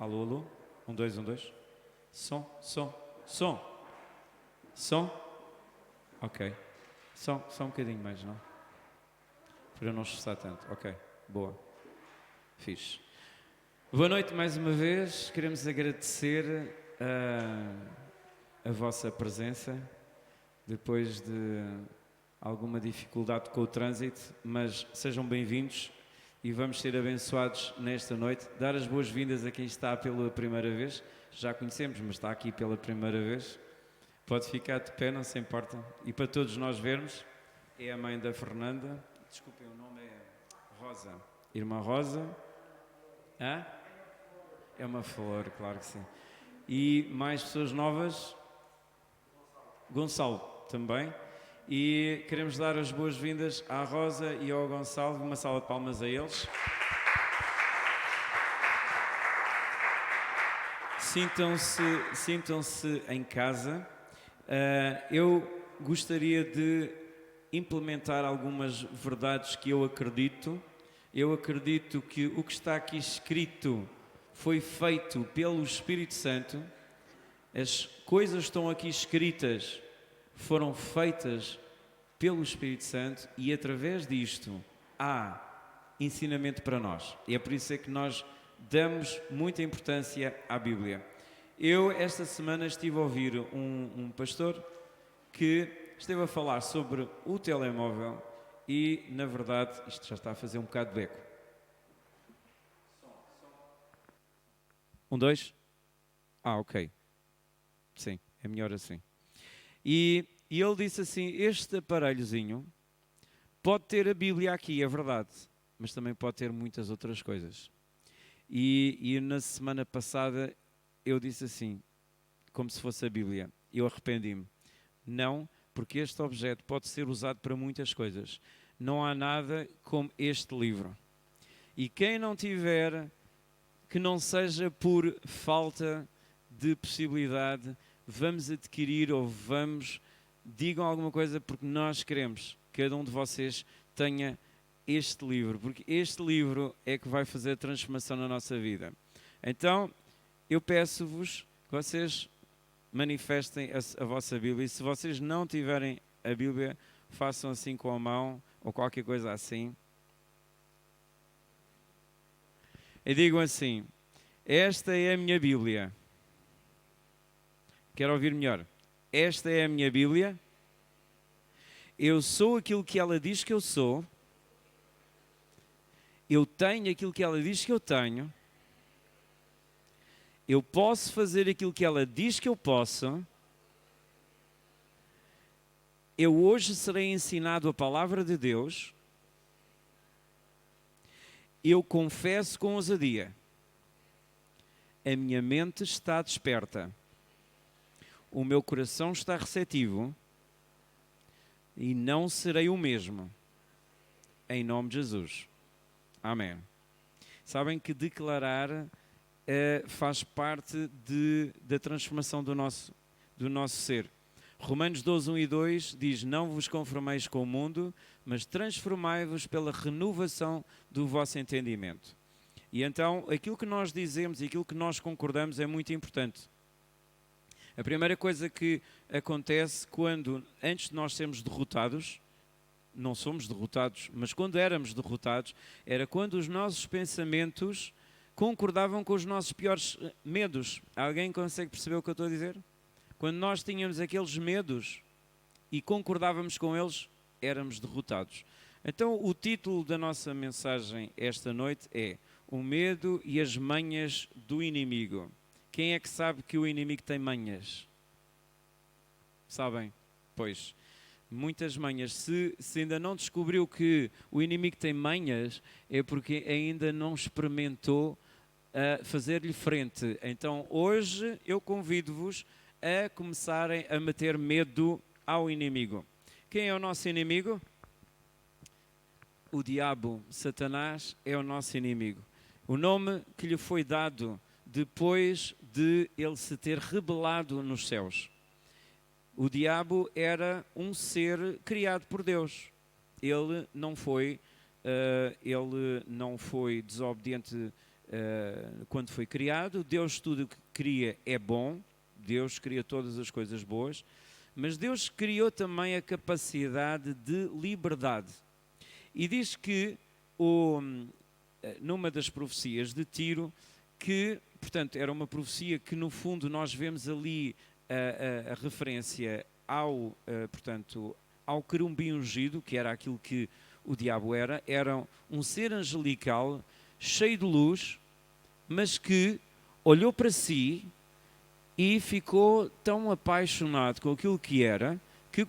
Alô, alô? 1, 2, 1, 2. Som, som, som. Som? Ok. Só um bocadinho mais, não? Para eu não esforçar tanto. Ok, boa. Fixe. Boa noite mais uma vez. Queremos agradecer a vossa presença depois de alguma dificuldade com o trânsito, mas sejam bem-vindos e vamos ser abençoados nesta noite. Dar as boas-vindas a quem está pela primeira vez. Já conhecemos, mas está aqui pela primeira vez. Pode ficar de pé, não se importa. E para todos nós vermos, é a mãe da Fernanda. Desculpem, o nome é Rosa. Irmã Rosa. Hã? É uma flor, claro que sim. E mais pessoas novas. Gonçalo também. E queremos dar as boas-vindas à Rosa e ao Gonçalo. Uma salva de palmas a eles. Sintam-se em casa. Eu gostaria de implementar algumas verdades que eu acredito. Eu acredito que o que está aqui escrito foi feito pelo Espírito Santo. As coisas que estão aqui escritas foram feitas pelo Espírito Santo e através disto há ensinamento para nós. E é por isso é que nós damos muita importância à Bíblia. Eu esta semana estive a ouvir um pastor que esteve a falar sobre o telemóvel e, na verdade, isto já está a fazer um bocado de eco. 1, 2. Ok. Sim, é melhor assim. E ele disse assim, este aparelhozinho pode ter a Bíblia aqui, é verdade, mas também pode ter muitas outras coisas. E na semana passada eu disse assim, como se fosse a Bíblia, eu arrependi-me. Não, porque este objeto pode ser usado para muitas coisas. Não há nada como este livro. E quem não tiver, que não seja por falta de possibilidade, vamos adquirir ou digam alguma coisa, porque nós queremos que cada um de vocês tenha este livro, porque este livro é que vai fazer a transformação na nossa vida. Então, eu peço-vos que vocês manifestem a vossa Bíblia, e se vocês não tiverem a Bíblia, façam assim com a mão, ou qualquer coisa assim. E digam assim, esta é a minha Bíblia. Quero ouvir melhor. Esta é a minha Bíblia. Eu sou aquilo que ela diz que eu sou. Eu tenho aquilo que ela diz que eu tenho. Eu posso fazer aquilo que ela diz que eu posso. Eu hoje serei ensinado a palavra de Deus. Eu confesso com ousadia. A minha mente está desperta. O meu coração está receptivo. E não serei o mesmo. Em nome de Jesus. Amém. Sabem que declarar faz parte da transformação do nosso ser. Romanos 12, 1 e 2 diz, não vos conformeis com o mundo, mas transformai-vos pela renovação do vosso entendimento. E então, aquilo que nós dizemos e aquilo que nós concordamos é muito importante. A primeira coisa que acontece quando, antes de nós sermos derrotados, não somos derrotados, mas quando éramos derrotados, era quando os nossos pensamentos concordavam com os nossos piores medos. Alguém consegue perceber o que eu estou a dizer? Quando nós tínhamos aqueles medos e concordávamos com eles, éramos derrotados. Então, o título da nossa mensagem esta noite é O Medo e as Manhas do Inimigo. Quem é que sabe que o inimigo tem manhas? Sabem? Pois, muitas manhas. Se ainda não descobriu que o inimigo tem manhas, é porque ainda não experimentou fazer-lhe frente. Então, hoje eu convido-vos a começarem a meter medo ao inimigo. Quem é o nosso inimigo? O diabo, Satanás, é o nosso inimigo. O nome que lhe foi dado depois de ele se ter rebelado nos céus. O diabo era um ser criado por Deus. Ele não foi desobediente quando foi criado. Deus tudo o que cria é bom, Deus cria todas as coisas boas, mas Deus criou também a capacidade de liberdade. E diz que, numa das profecias de Tiro, que, portanto, era uma profecia que no fundo nós vemos ali a referência portanto, ao querubim ungido, que era aquilo que o diabo era um ser angelical, cheio de luz, mas que olhou para si e ficou tão apaixonado com aquilo que era, que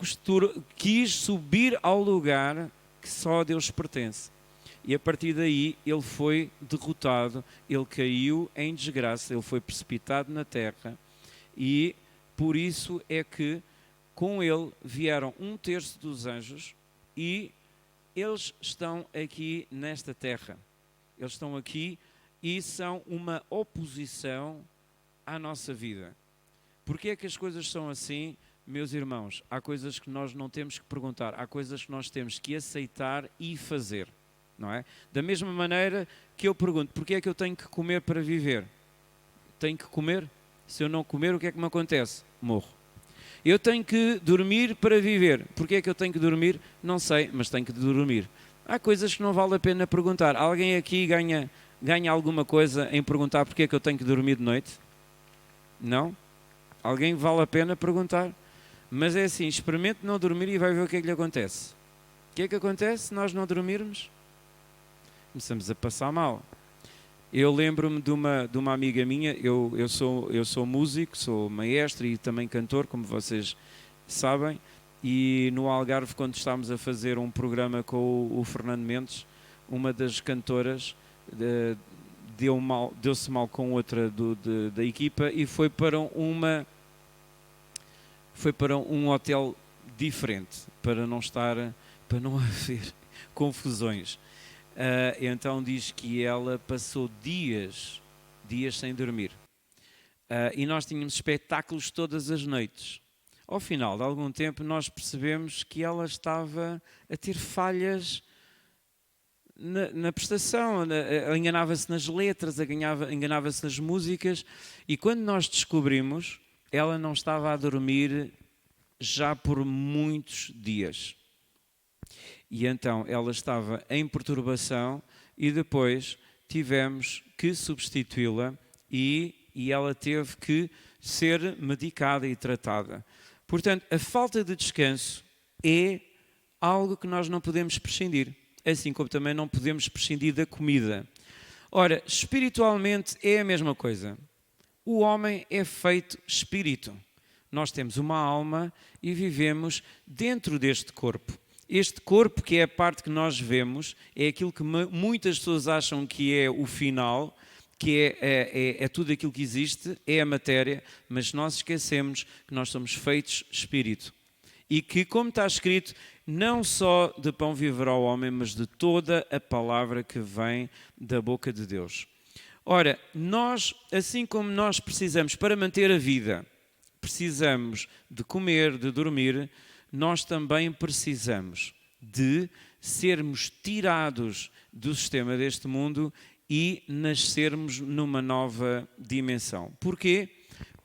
quis subir ao lugar que só a Deus pertence. E a partir daí ele foi derrotado, ele caiu em desgraça, ele foi precipitado na terra, e por isso é que com ele vieram 1/3 dos anjos, e eles estão aqui nesta terra. Eles estão aqui e são uma oposição à nossa vida. Porquê é que as coisas são assim? Meus irmãos, há coisas que nós não temos que perguntar, há coisas que nós temos que aceitar e fazer, não é? Da mesma maneira que eu pergunto, porquê é que eu tenho que comer para viver? Tenho que comer? Se eu não comer, o que é que me acontece? Morro. Eu tenho que dormir para viver. Porquê é que eu tenho que dormir? Não sei, mas tenho que dormir. Há coisas que não vale a pena perguntar. Alguém aqui ganha alguma coisa em perguntar porquê é que eu tenho que dormir de noite? Não? Alguém vale a pena perguntar? Mas é assim, experimente não dormir e vai ver o que é que lhe acontece. O que é que acontece se nós não dormirmos? Começamos a passar mal. Eu lembro-me de uma amiga minha, eu sou músico, sou maestro e também cantor, como vocês sabem, e no Algarve, quando estávamos a fazer um programa com o Fernando Mendes, uma das cantoras deu-se mal com outra da equipa e foi para um hotel diferente, para não haver confusões. Então diz que ela passou dias sem dormir. E nós tínhamos espetáculos todas as noites. Ao final de algum tempo nós percebemos que ela estava a ter falhas na prestação, enganava-se nas letras, enganava-se nas músicas, e quando nós descobrimos, ela não estava a dormir já por muitos dias. E então ela estava em perturbação e depois tivemos que substituí-la e ela teve que ser medicada e tratada. Portanto, a falta de descanso é algo que nós não podemos prescindir, assim como também não podemos prescindir da comida. Ora, espiritualmente é a mesma coisa. O homem é feito espírito. Nós temos uma alma e vivemos dentro deste corpo. Este corpo, que é a parte que nós vemos, é aquilo que muitas pessoas acham que é o final, que é tudo aquilo que existe, é a matéria, mas nós esquecemos que nós somos feitos espírito. E que, como está escrito, não só de pão viverá o homem, mas de toda a palavra que vem da boca de Deus. Ora, nós, assim como nós precisamos para manter a vida, precisamos de comer, de dormir, nós também precisamos de sermos tirados do sistema deste mundo e nascermos numa nova dimensão. Porquê?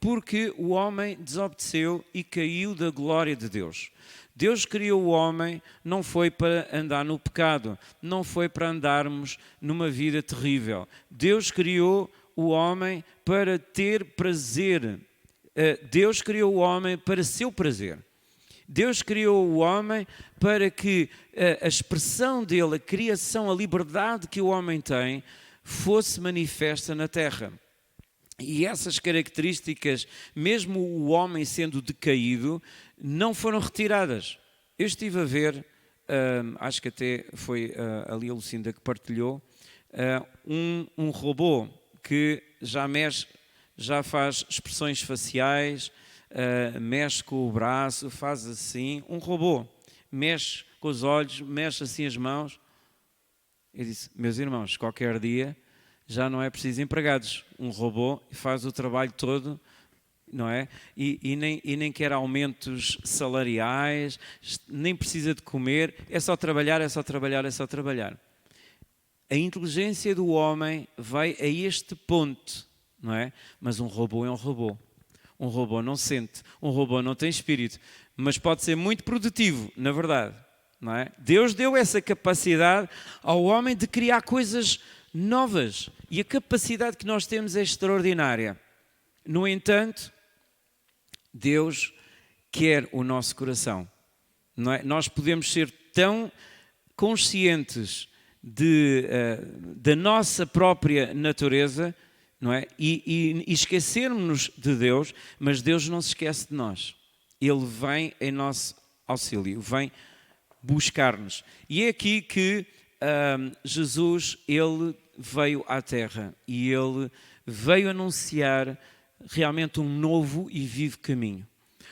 Porque o homem desobedeceu e caiu da glória de Deus. Deus criou o homem, não foi para andar no pecado, não foi para andarmos numa vida terrível. Deus criou o homem para ter prazer. Deus criou o homem para seu prazer. Deus criou o homem para que a expressão dele, a criação, a liberdade que o homem tem, fosse manifesta na terra. E essas características, mesmo o homem sendo decaído, não foram retiradas. Eu estive a ver, acho que até foi ali a Lucinda que partilhou, um robô que já faz expressões faciais, mexe com o braço, faz assim, um robô, mexe com os olhos, mexe assim as mãos. Eu disse, meus irmãos, qualquer dia já não é preciso empregados, um robô faz o trabalho todo, não é? E nem quer aumentos salariais, nem precisa de comer, é só trabalhar, é só trabalhar, é só trabalhar. A inteligência do homem vai a este ponto, não é? Mas um robô é um robô. Um robô não sente, um robô não tem espírito, mas pode ser muito produtivo, na verdade, não é? Deus deu essa capacidade ao homem de criar coisas novas e a capacidade que nós temos é extraordinária. No entanto, Deus quer o nosso coração, não é? Nós podemos ser tão conscientes da nossa própria natureza, não é? E esquecermos-nos de Deus, mas Deus não se esquece de nós. Ele vem em nosso auxílio, vem buscar-nos. E é aqui que Jesus, ele veio à Terra e ele veio anunciar realmente um novo e vivo caminho.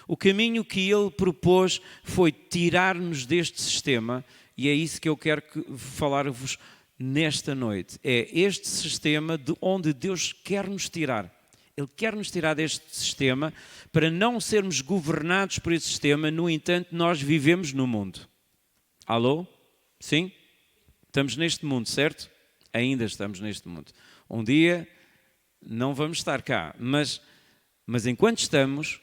O caminho que ele propôs foi tirar-nos deste sistema, e é isso que eu quero falar-vos nesta noite. É este sistema de onde Deus quer nos tirar. Ele quer nos tirar deste sistema para não sermos governados por esse sistema. No entanto, nós vivemos no mundo. Alô? Sim? Estamos neste mundo, certo? Ainda estamos neste mundo. Um dia não vamos estar cá, mas enquanto estamos,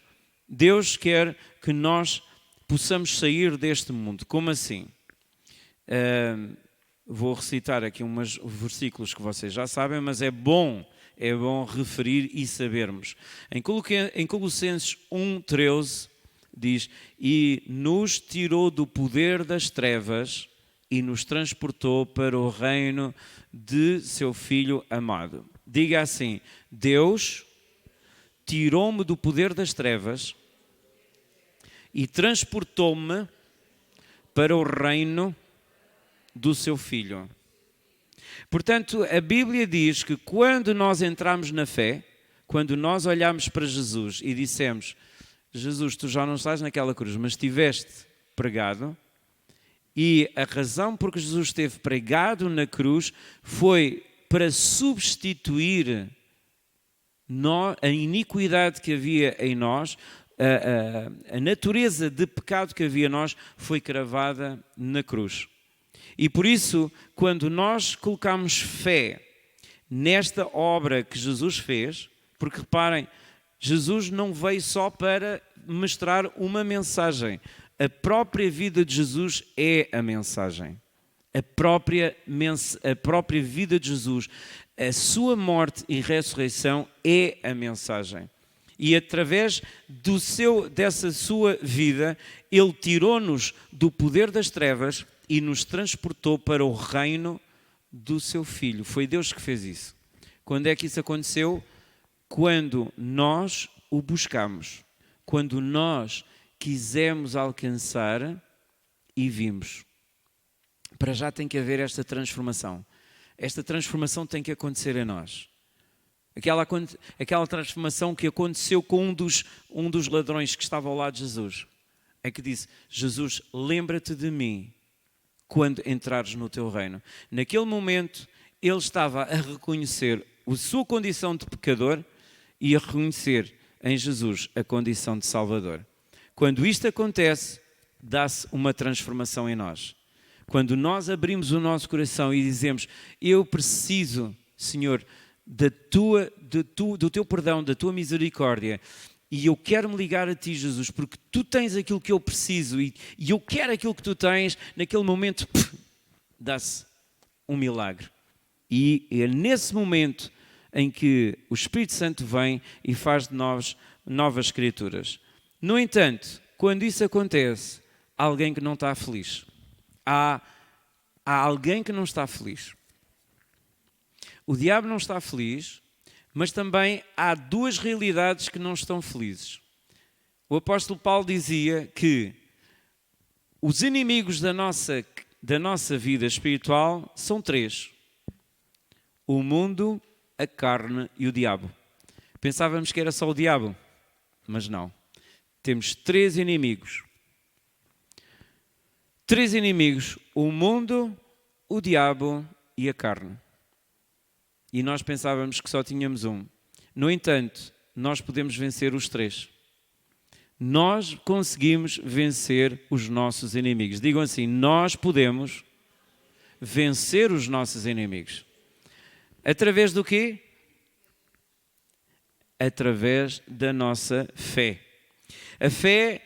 Deus quer que nós possamos sair deste mundo. Como assim? Vou recitar aqui uns versículos que vocês já sabem, mas é bom referir e sabermos. Em Colossenses 1:13 diz: e nos tirou do poder das trevas e nos transportou para o reino de seu Filho amado. Diga assim: Deus tirou-me do poder das trevas e transportou-me para o reino do seu Filho. Portanto, a Bíblia diz que quando nós entramos na fé, quando nós olhamos para Jesus e dissemos: Jesus, tu já não estás naquela cruz, mas estiveste pregado, e a razão por que Jesus esteve pregado na cruz foi para substituir a iniquidade que havia em nós, a natureza de pecado que havia em nós foi cravada na cruz. E por isso, quando nós colocamos fé nesta obra que Jesus fez, porque reparem, Jesus não veio só para mostrar uma mensagem. A própria vida de Jesus é a mensagem. A própria vida de Jesus, a sua morte e ressurreição é a mensagem. E através dessa sua vida, Ele tirou-nos do poder das trevas e nos transportou para o reino do seu Filho. Foi Deus que fez isso. Quando é que isso aconteceu? Quando nós o buscamos. Quando nós quisemos alcançar e vimos. Para já tem que haver esta transformação. Esta transformação tem que acontecer em nós. Aquela transformação que aconteceu com um dos ladrões que estava ao lado de Jesus. É que disse: Jesus, lembra-te de mim quando entrares no teu reino. Naquele momento, ele estava a reconhecer a sua condição de pecador e a reconhecer em Jesus a condição de Salvador. Quando isto acontece, dá-se uma transformação em nós. Quando nós abrimos o nosso coração e dizemos: eu preciso, Senhor, do teu perdão, da tua misericórdia, e eu quero me ligar a ti, Jesus, porque tu tens aquilo que eu preciso e eu quero aquilo que tu tens, naquele momento, dá-se um milagre. E é nesse momento em que o Espírito Santo vem e faz de nós novas criaturas. No entanto, quando isso acontece, há alguém que não está feliz. Há alguém que não está feliz. O diabo não está feliz, mas também há duas realidades que não estão felizes. O apóstolo Paulo dizia que os inimigos da nossa vida espiritual são três: o mundo, a carne e o diabo. Pensávamos que era só o diabo, mas não. Temos três inimigos. Três inimigos: o mundo, o diabo e a carne. E nós pensávamos que só tínhamos um. No entanto, nós podemos vencer os três. Nós conseguimos vencer os nossos inimigos. Digam assim: nós podemos vencer os nossos inimigos. Através do quê? Através da nossa fé. A fé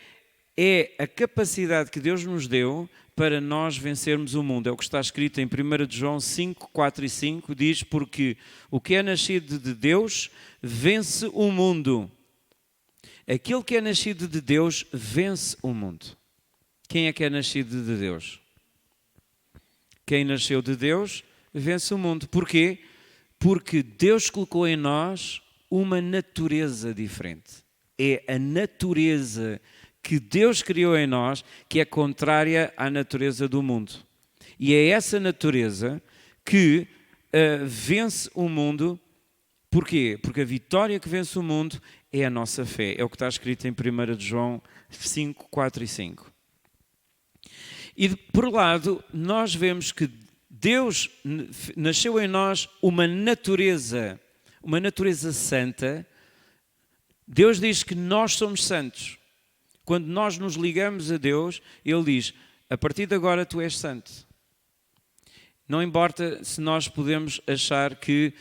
é a capacidade que Deus nos deu para nós vencermos o mundo. É o que está escrito em 1 João 5, 4 e 5, diz: porque o que é nascido de Deus vence o mundo. Aquele que é nascido de Deus vence o mundo. Quem é que é nascido de Deus? Quem nasceu de Deus vence o mundo. Porquê? Porque Deus colocou em nós uma natureza diferente. É a natureza que Deus criou em nós que é contrária à natureza do mundo. E é essa natureza que vence o mundo. Porquê? Porque a vitória que vence o mundo é a nossa fé. É o que está escrito em 1 João 5, 4 e 5. E por lado, nós vemos que Deus nasceu em nós uma natureza santa. Deus diz que nós somos santos. Quando nós nos ligamos a Deus, Ele diz: a partir de agora tu és santo. Não importa se nós podemos achar que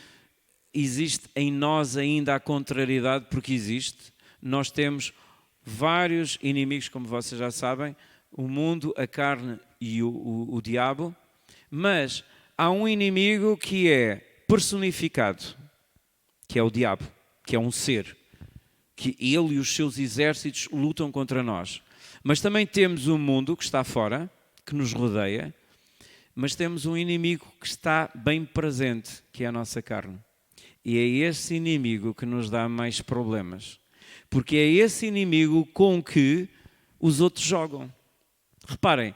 existe em nós ainda a contrariedade, porque existe. Nós temos vários inimigos, como vocês já sabem, o mundo, a carne e o diabo, mas há um inimigo que é personificado, que é o diabo, que é um ser, que ele e os seus exércitos lutam contra nós. Mas também temos um mundo que está fora, que nos rodeia, mas temos um inimigo que está bem presente, que é a nossa carne. E é esse inimigo que nos dá mais problemas, porque é esse inimigo com que os outros jogam. Reparem,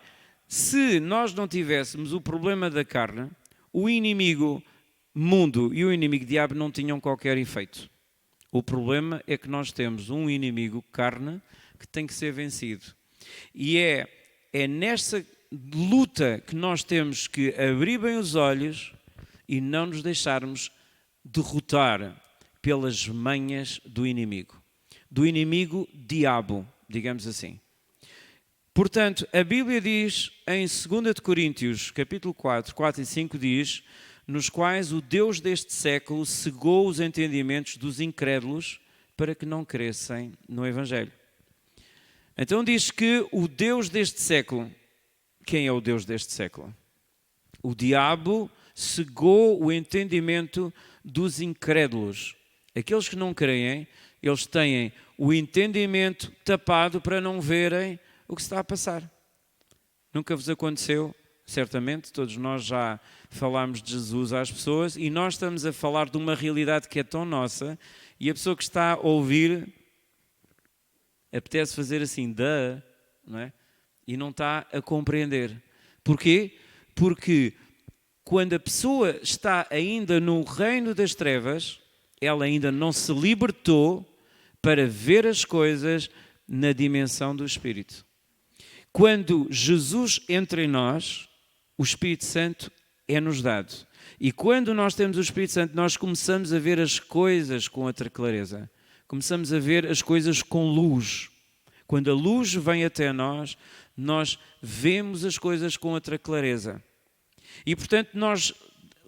se nós não tivéssemos o problema da carne, o inimigo mundo e o inimigo diabo não tinham qualquer efeito. O problema é que nós temos um inimigo carne que tem que ser vencido. E é nessa luta que nós temos que abrir bem os olhos e não nos deixarmos derrotar pelas manhas do inimigo diabo, digamos assim. Portanto, a Bíblia diz em 2 Coríntios, capítulo 4, 4 e 5, diz: nos quais o Deus deste século cegou os entendimentos dos incrédulos para que não crescem no Evangelho. Então diz que o Deus deste século, quem é o Deus deste século? O diabo cegou o entendimento dos incrédulos. Aqueles que não creem, eles têm o entendimento tapado para não verem o que está a passar. Nunca vos aconteceu? Certamente, todos nós já falámos de Jesus às pessoas e nós estamos a falar de uma realidade que é tão nossa e a pessoa que está a ouvir apetece fazer assim, não é? E não está a compreender. Porquê? Porque quando a pessoa está ainda no reino das trevas, ela ainda não se libertou para ver as coisas na dimensão do Espírito. Quando Jesus entra em nós, o Espírito Santo é-nos dado. E quando nós temos o Espírito Santo, nós começamos a ver as coisas com outra clareza. Começamos a ver as coisas com luz. Quando a luz vem até nós, nós vemos as coisas com outra clareza. E, portanto, nós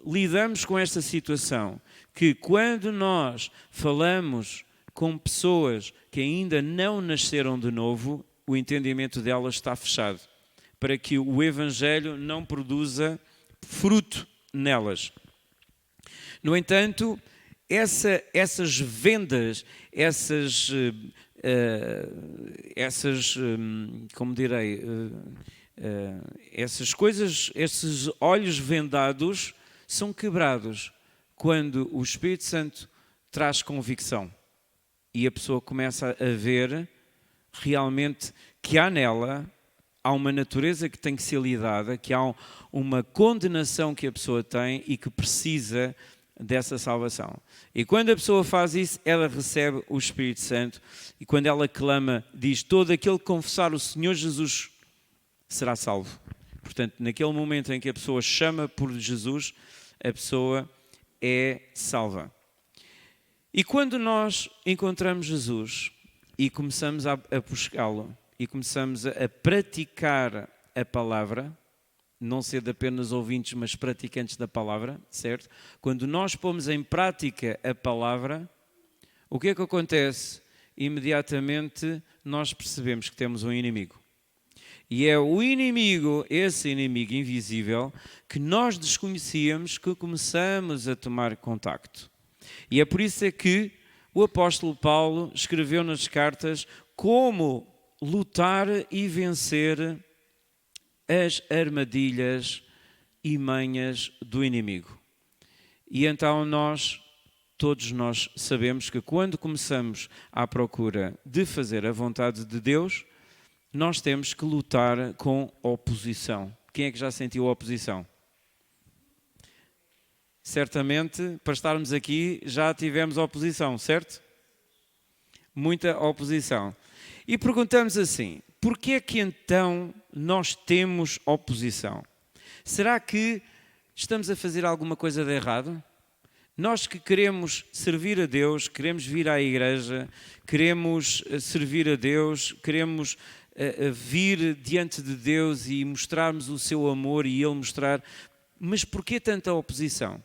lidamos com esta situação, que quando nós falamos com pessoas que ainda não nasceram de novo, o entendimento delas está fechado, para que o Evangelho não produza fruto nelas. No entanto, essas vendas, como direi, essas coisas, esses olhos vendados são quebrados quando o Espírito Santo traz convicção e a pessoa começa a ver realmente que há nela, há uma natureza que tem que ser lidada, que há uma condenação que a pessoa tem e que precisa dessa salvação. E quando a pessoa faz isso, ela recebe o Espírito Santo e quando ela clama, diz: todo aquele que confessar o Senhor Jesus será salvo. Portanto, naquele momento em que a pessoa chama por Jesus, a pessoa é salva. E quando nós encontramos Jesus e começamos a buscá-lo e começamos a praticar a palavra, não sendo apenas ouvintes, mas praticantes da palavra, certo? Quando nós pomos em prática a palavra, o que é que acontece? Imediatamente nós percebemos que temos um inimigo. E é o inimigo, esse inimigo invisível, que nós desconhecíamos, que começamos a tomar contacto. E é por isso é que o apóstolo Paulo escreveu nas cartas como lutar e vencer as armadilhas e manhas do inimigo. E então todos nós sabemos que quando começamos à procura de fazer a vontade de Deus, nós temos que lutar com oposição. Quem é que já sentiu oposição? Certamente, para estarmos aqui, já tivemos oposição, certo? Muita oposição. E perguntamos assim, porquê é que então nós temos oposição? Será que estamos a fazer alguma coisa de errado? Nós que queremos servir a Deus, queremos vir à igreja, queremos servir a Deus, queremos vir diante de Deus e mostrarmos o seu amor e Ele mostrar. Mas porquê tanta oposição?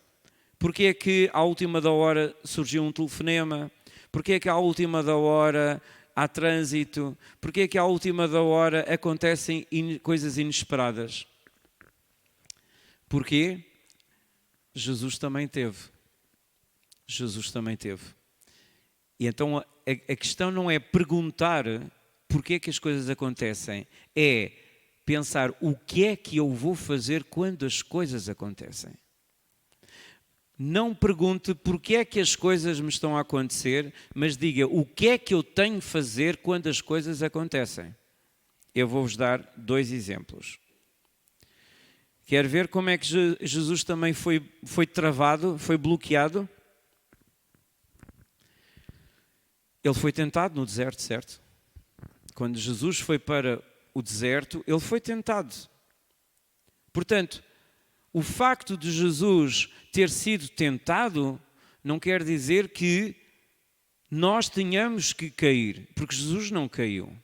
Porquê é que à última da hora surgiu um telefonema? Porquê é que à última da hora há trânsito? Porquê é que à última da hora acontecem coisas inesperadas? Porquê? Jesus também teve. Jesus também teve. E então a questão não é perguntar porquê é que as coisas acontecem, é pensar o que é que eu vou fazer quando as coisas acontecem. Não pergunte porquê é que as coisas me estão a acontecer, mas diga o que é que eu tenho de fazer quando as coisas acontecem. Eu vou-vos dar 2 exemplos. Quer ver como é que Jesus também foi travado, foi bloqueado? Ele foi tentado no deserto, certo? Quando Jesus foi para o deserto, ele foi tentado. Portanto, o facto de Jesus ter sido tentado não quer dizer que nós tenhamos que cair, porque Jesus não caiu.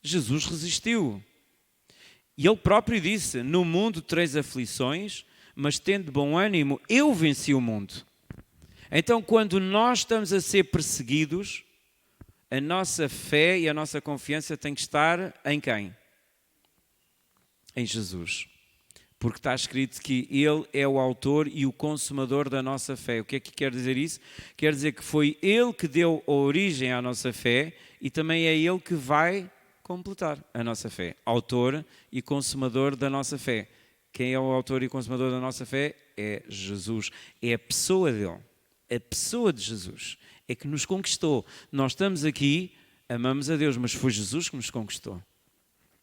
Jesus resistiu. E ele próprio disse, no mundo tereis aflições, mas tende bom ânimo, eu venci o mundo. Então, quando nós estamos a ser perseguidos, a nossa fé e a nossa confiança tem que estar em quem? Em Jesus. Porque está escrito que Ele é o autor e o consumador da nossa fé. O que é que quer dizer isso? Quer dizer que foi Ele que deu a origem à nossa fé e também é Ele que vai completar a nossa fé. Autor e consumador da nossa fé. Quem é o autor e consumador da nossa fé? É Jesus. É a pessoa dele. A pessoa de Jesus é que nos conquistou. Nós estamos aqui, amamos a Deus, mas foi Jesus que nos conquistou.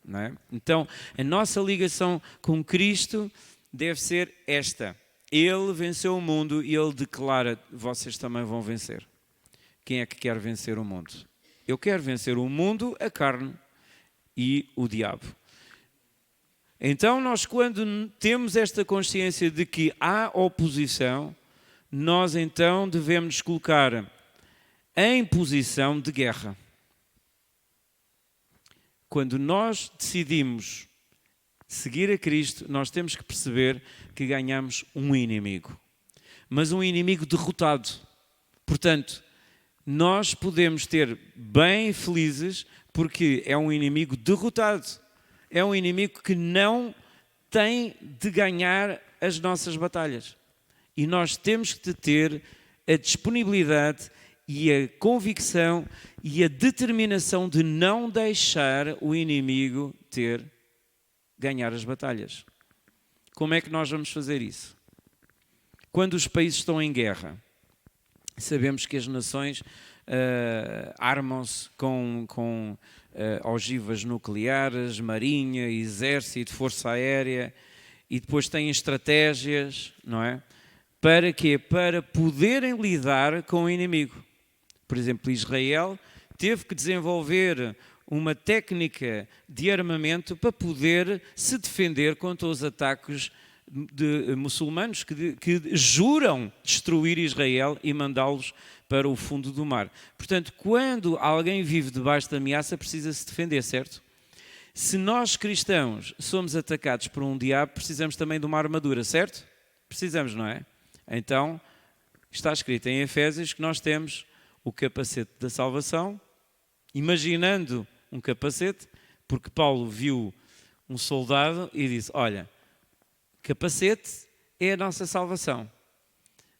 Não é? Então, a nossa ligação com Cristo deve ser esta. Ele venceu o mundo e Ele declara, vocês também vão vencer. Quem é que quer vencer o mundo? Eu quero vencer o mundo, a carne e o diabo. Então, nós quando temos esta consciência de que há oposição, nós então devemos nos colocar em posição de guerra. Quando nós decidimos seguir a Cristo, nós temos que perceber que ganhamos um inimigo. Mas um inimigo derrotado. Portanto, nós podemos ter bem felizes porque é um inimigo derrotado. É um inimigo que não tem de ganhar as nossas batalhas. E nós temos que ter a disponibilidade e a convicção e a determinação de não deixar o inimigo ganhar as batalhas. Como é que nós vamos fazer isso? Quando os países estão em guerra, sabemos que as nações armam-se com ogivas nucleares, marinha, exército, força aérea e depois têm estratégias, não é? Para quê? Para poderem lidar com o inimigo. Por exemplo, Israel teve que desenvolver uma técnica de armamento para poder se defender contra os ataques de muçulmanos que juram destruir Israel e mandá-los para o fundo do mar. Portanto, quando alguém vive debaixo de ameaça, precisa se defender, certo? Se nós cristãos somos atacados por um diabo, precisamos também de uma armadura, certo? Precisamos, não é? Então, está escrito em Efésios que nós temos o capacete da salvação, imaginando um capacete, porque Paulo viu um soldado e disse, olha, capacete é a nossa salvação.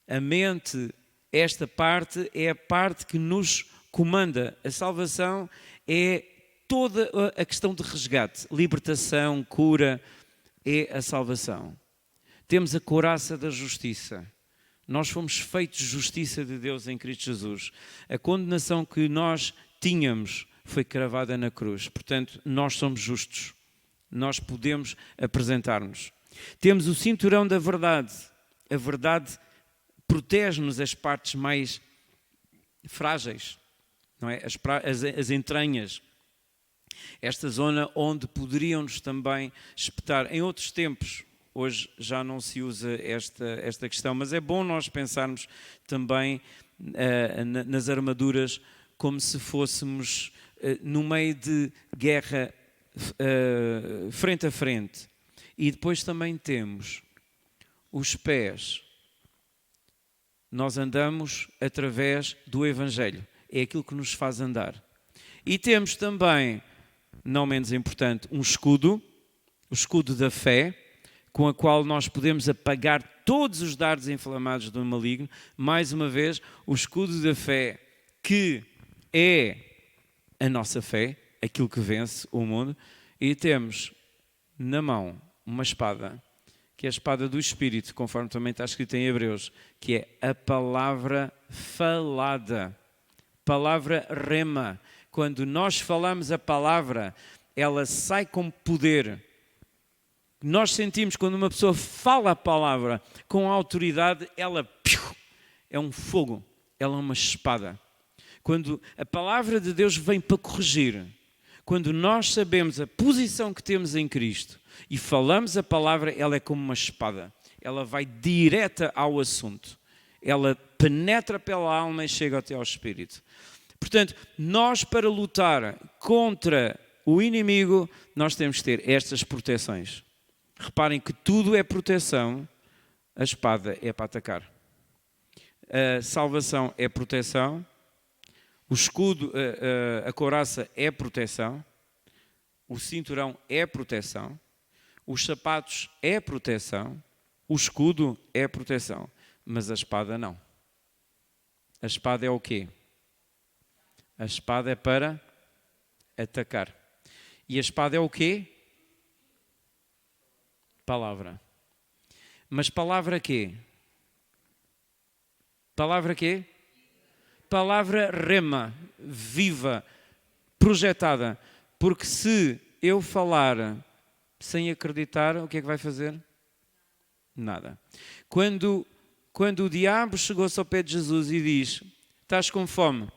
A mente, esta parte, é a parte que nos comanda. A salvação é toda a questão de resgate, libertação, cura, é a salvação. Temos a couraça da justiça. Nós fomos feitos justiça de Deus em Cristo Jesus. A condenação que nós tínhamos foi cravada na cruz. Portanto, nós somos justos. Nós podemos apresentar-nos. Temos o cinturão da verdade. A verdade protege-nos as partes mais frágeis, não é? As entranhas. Esta zona onde poderiam-nos também espetar. Em outros tempos, hoje já não se usa esta questão, mas é bom nós pensarmos também nas armaduras como se fôssemos no meio de guerra frente a frente. E depois também temos os pés. Nós andamos através do Evangelho. É aquilo que nos faz andar. E temos também, não menos importante, um escudo, o escudo da fé, com a qual nós podemos apagar todos os dardos inflamados do maligno. Mais uma vez, o escudo da fé, que é a nossa fé, aquilo que vence o mundo. E temos na mão uma espada, que é a espada do Espírito, conforme também está escrito em Hebreus, que é a palavra falada, palavra rema. Quando nós falamos a palavra, ela sai com poder. Nós sentimos quando uma pessoa fala a palavra com autoridade, ela é um fogo, ela é uma espada. Quando a palavra de Deus vem para corrigir, quando nós sabemos a posição que temos em Cristo e falamos a palavra, ela é como uma espada. Ela vai direta ao assunto. Ela penetra pela alma e chega até ao espírito. Portanto, nós para lutar contra o inimigo, nós temos que ter estas proteções. Reparem que tudo é proteção, a espada é para atacar. A salvação é proteção, o escudo, a couraça é proteção, o cinturão é proteção, os sapatos é proteção, o escudo é proteção, mas a espada não. A espada é o quê? A espada é para atacar. E a espada é o quê? Palavra. Mas palavra quê? Palavra quê? Palavra rema, viva, projetada. Porque se eu falar sem acreditar, o que é que vai fazer? Nada. Quando o diabo chegou-se ao pé de Jesus e diz, estás com fome,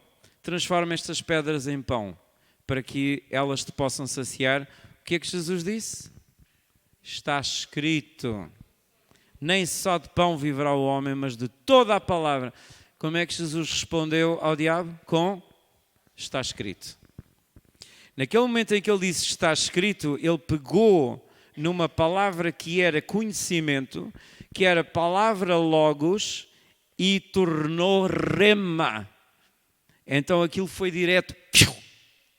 transforma estas pedras em pão, para que elas te possam saciar, o que é que Jesus disse? Está escrito, nem só de pão viverá o homem, mas de toda a palavra. Como é que Jesus respondeu ao diabo? Com, está escrito. Naquele momento em que ele disse está escrito, ele pegou numa palavra que era conhecimento, que era palavra logos, e tornou rema. Então aquilo foi direto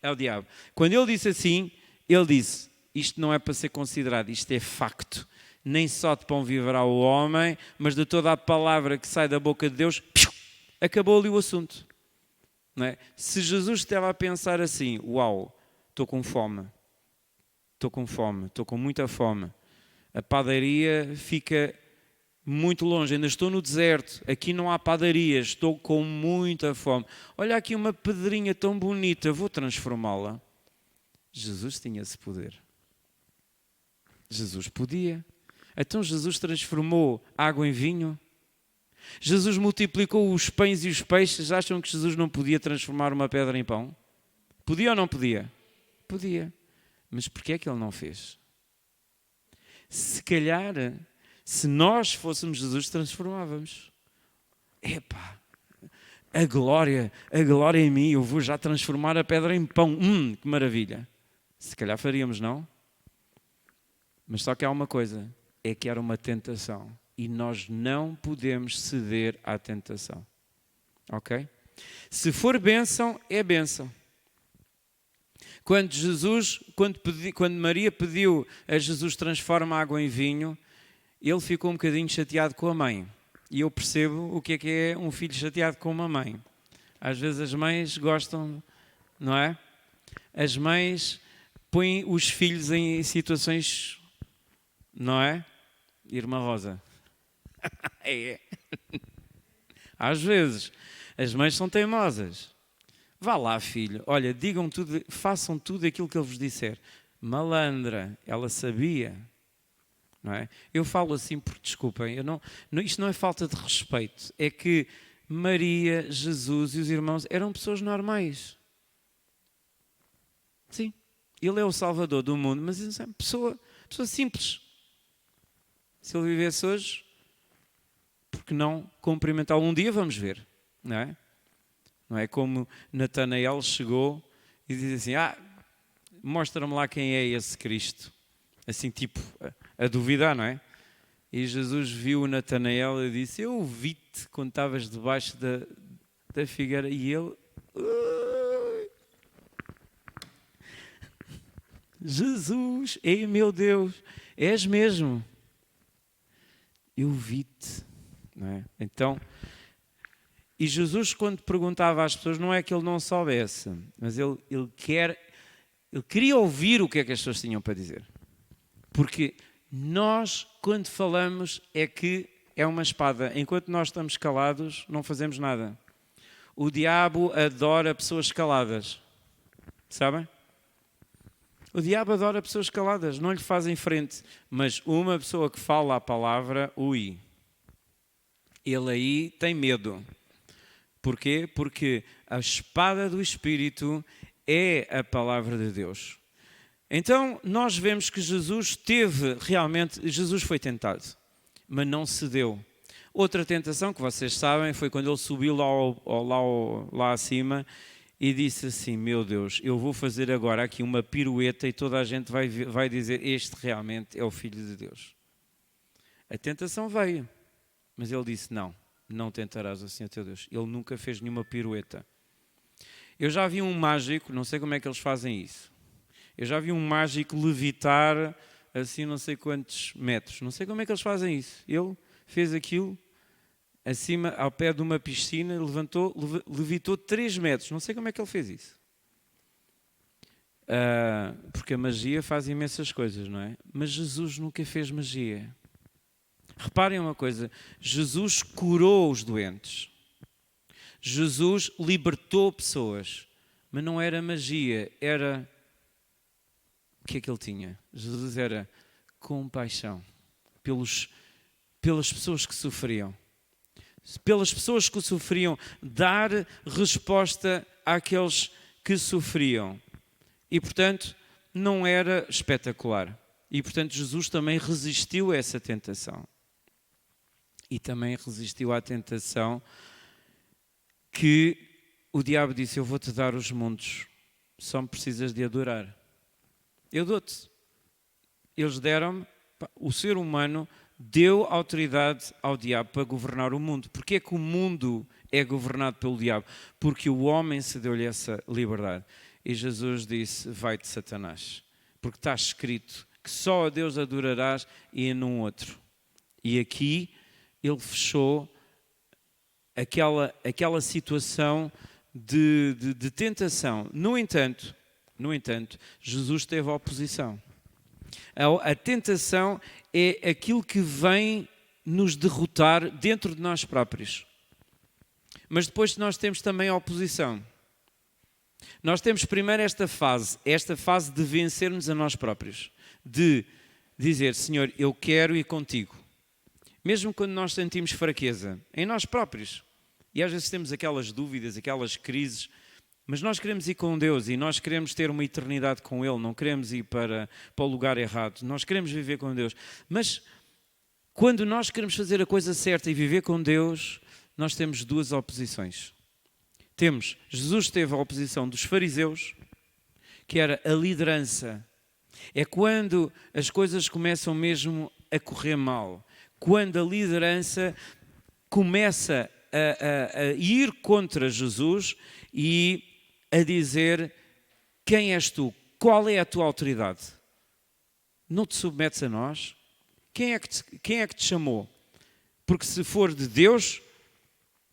ao diabo. Quando ele disse assim, ele disse, isto não é para ser considerado, isto é facto. Nem só de pão viverá o homem, mas de toda a palavra que sai da boca de Deus, acabou ali o assunto. Não é? Se Jesus estava a pensar assim, uau, estou com fome, estou com muita fome, a padaria fica muito longe, ainda estou no deserto, aqui não há padarias, estou com muita fome. Olha aqui uma pedrinha tão bonita, vou transformá-la. Jesus tinha esse poder. Jesus podia. Então Jesus transformou água em vinho. Jesus multiplicou os pães e os peixes. Acham que Jesus não podia transformar uma pedra em pão? Podia ou não podia? Podia. Mas porquê é que ele não fez? Se calhar, se nós fôssemos Jesus, transformávamos. Epá, a glória em mim, eu vou já transformar a pedra em pão. Que maravilha. Se calhar faríamos, não? Mas só que há uma coisa, é que era uma tentação. E nós não podemos ceder à tentação. Ok? Se for bênção, é bênção. Quando Maria pediu a Jesus transforma a água em vinho, ele ficou um bocadinho chateado com a mãe. E eu percebo o que é um filho chateado com uma mãe. Às vezes as mães gostam, não é? As mães põem os filhos em situações, não é? Irmã Rosa. É. Às vezes as mães são teimosas. Vá lá, filho. Olha, digam tudo, façam tudo aquilo que ele vos disser. Malandra, ela sabia. Não é? Eu falo assim porque, desculpem, isto não é falta de respeito. É que Maria, Jesus e os irmãos eram pessoas normais. Sim, ele é o Salvador do mundo, mas é uma pessoa simples. Se ele vivesse hoje, por que não cumprimentá-lo um dia? Vamos ver, não é? Não é como Natanael chegou e diz assim, mostra-me lá quem é esse Cristo. Assim, tipo, a duvidar, não é? E Jesus viu Natanael e disse, eu vi-te quando estavas debaixo da figueira. E ele... Jesus, ei meu Deus, és mesmo. Eu vi-te, não é? Então... E Jesus, quando perguntava às pessoas, não é que ele não soubesse, mas ele queria ouvir o que é que as pessoas tinham para dizer. Porque nós, quando falamos, é uma espada. Enquanto nós estamos calados, não fazemos nada. O diabo adora pessoas caladas. Sabem? O diabo adora pessoas caladas, não lhe fazem frente. Mas uma pessoa que fala a palavra, ele aí tem medo. Porquê? Porque a espada do Espírito é a palavra de Deus. Então, nós vemos que Jesus foi tentado, mas não cedeu. Outra tentação que vocês sabem foi quando ele subiu lá acima e disse assim, meu Deus, eu vou fazer agora aqui uma pirueta e toda a gente vai dizer, este realmente é o Filho de Deus. A tentação veio, mas ele disse, não tentarás assim a teu Deus. Ele nunca fez nenhuma pirueta. Eu já vi um mágico, não sei como é que eles fazem isso. Eu já vi um mágico levitar assim não sei quantos metros. Não sei como é que eles fazem isso. Ele fez aquilo acima, ao pé de uma piscina, levitou 3 metros. Não sei como é que ele fez isso. Porque a magia faz imensas coisas, não é? Mas Jesus nunca fez magia. Reparem uma coisa, Jesus curou os doentes. Jesus libertou pessoas. Mas não era magia, era... O que é que ele tinha? Jesus era compaixão pelas pessoas que sofriam. Pelas pessoas que sofriam, dar resposta àqueles que sofriam. E, portanto, não era espetacular. E, portanto, Jesus também resistiu a essa tentação. E também resistiu à tentação que o diabo disse, eu vou-te dar os mundos, só me precisas de adorar. Eu dou-te. Eles deram-me, o ser humano deu autoridade ao diabo para governar o mundo. Porquê é que o mundo é governado pelo diabo? Porque o homem se deu-lhe essa liberdade. E Jesus disse, vai-te Satanás, porque está escrito que só a Deus adorarás e a num outro. E aqui ele fechou aquela situação de tentação. No entanto, Jesus teve oposição. A tentação é aquilo que vem nos derrotar dentro de nós próprios. Mas depois nós temos também a oposição. Nós temos primeiro esta fase de vencermos a nós próprios. De dizer, Senhor, eu quero ir contigo. Mesmo quando nós sentimos fraqueza em nós próprios. E às vezes temos aquelas dúvidas, aquelas crises. Mas nós queremos ir com Deus e nós queremos ter uma eternidade com Ele. Não queremos ir para o lugar errado. Nós queremos viver com Deus. Mas quando nós queremos fazer a coisa certa e viver com Deus, nós temos 2 oposições. Jesus teve a oposição dos fariseus, que era a liderança. É quando as coisas começam mesmo a correr mal. Quando a liderança começa a ir contra Jesus e a dizer: quem és tu? Qual é a tua autoridade? Não te submetes a nós? Quem é que te chamou? Porque se for de Deus,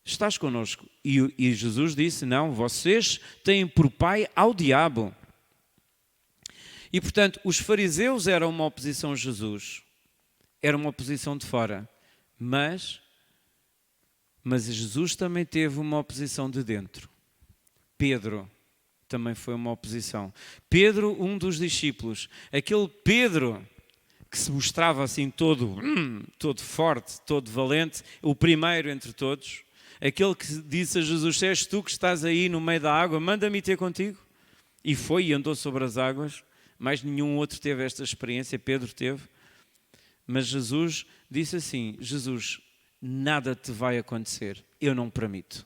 estás connosco. E Jesus disse: não, vocês têm por pai ao diabo. E portanto, os fariseus eram uma oposição a Jesus. Era uma oposição de fora. Mas Jesus também teve uma oposição de dentro. Pedro também foi uma oposição. Pedro, um dos discípulos. Aquele Pedro que se mostrava assim todo forte, todo valente, o primeiro entre todos. Aquele que disse a Jesus: és tu que estás aí no meio da água, manda-me ter contigo. E foi e andou sobre as águas. Mais nenhum outro teve esta experiência, Pedro teve. Mas Jesus disse assim: Jesus, nada te vai acontecer, eu não permito.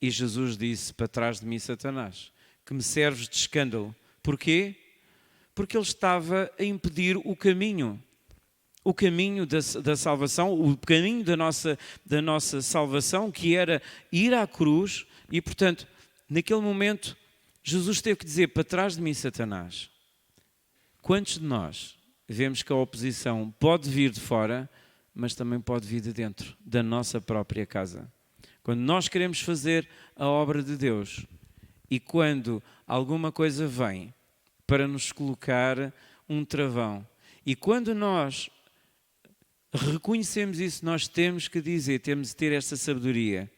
E Jesus disse: para trás de mim, Satanás, que me serves de escândalo. Porquê? Porque ele estava a impedir o caminho da salvação, o caminho da nossa salvação, que era ir à cruz. E portanto, naquele momento, Jesus teve que dizer: para trás de mim, Satanás. Quantos de nós vemos que a oposição pode vir de fora, mas também pode vir de dentro, da nossa própria casa? Quando nós queremos fazer a obra de Deus e quando alguma coisa vem para nos colocar um travão, e quando nós reconhecemos isso, nós temos que dizer, temos de ter esta sabedoria: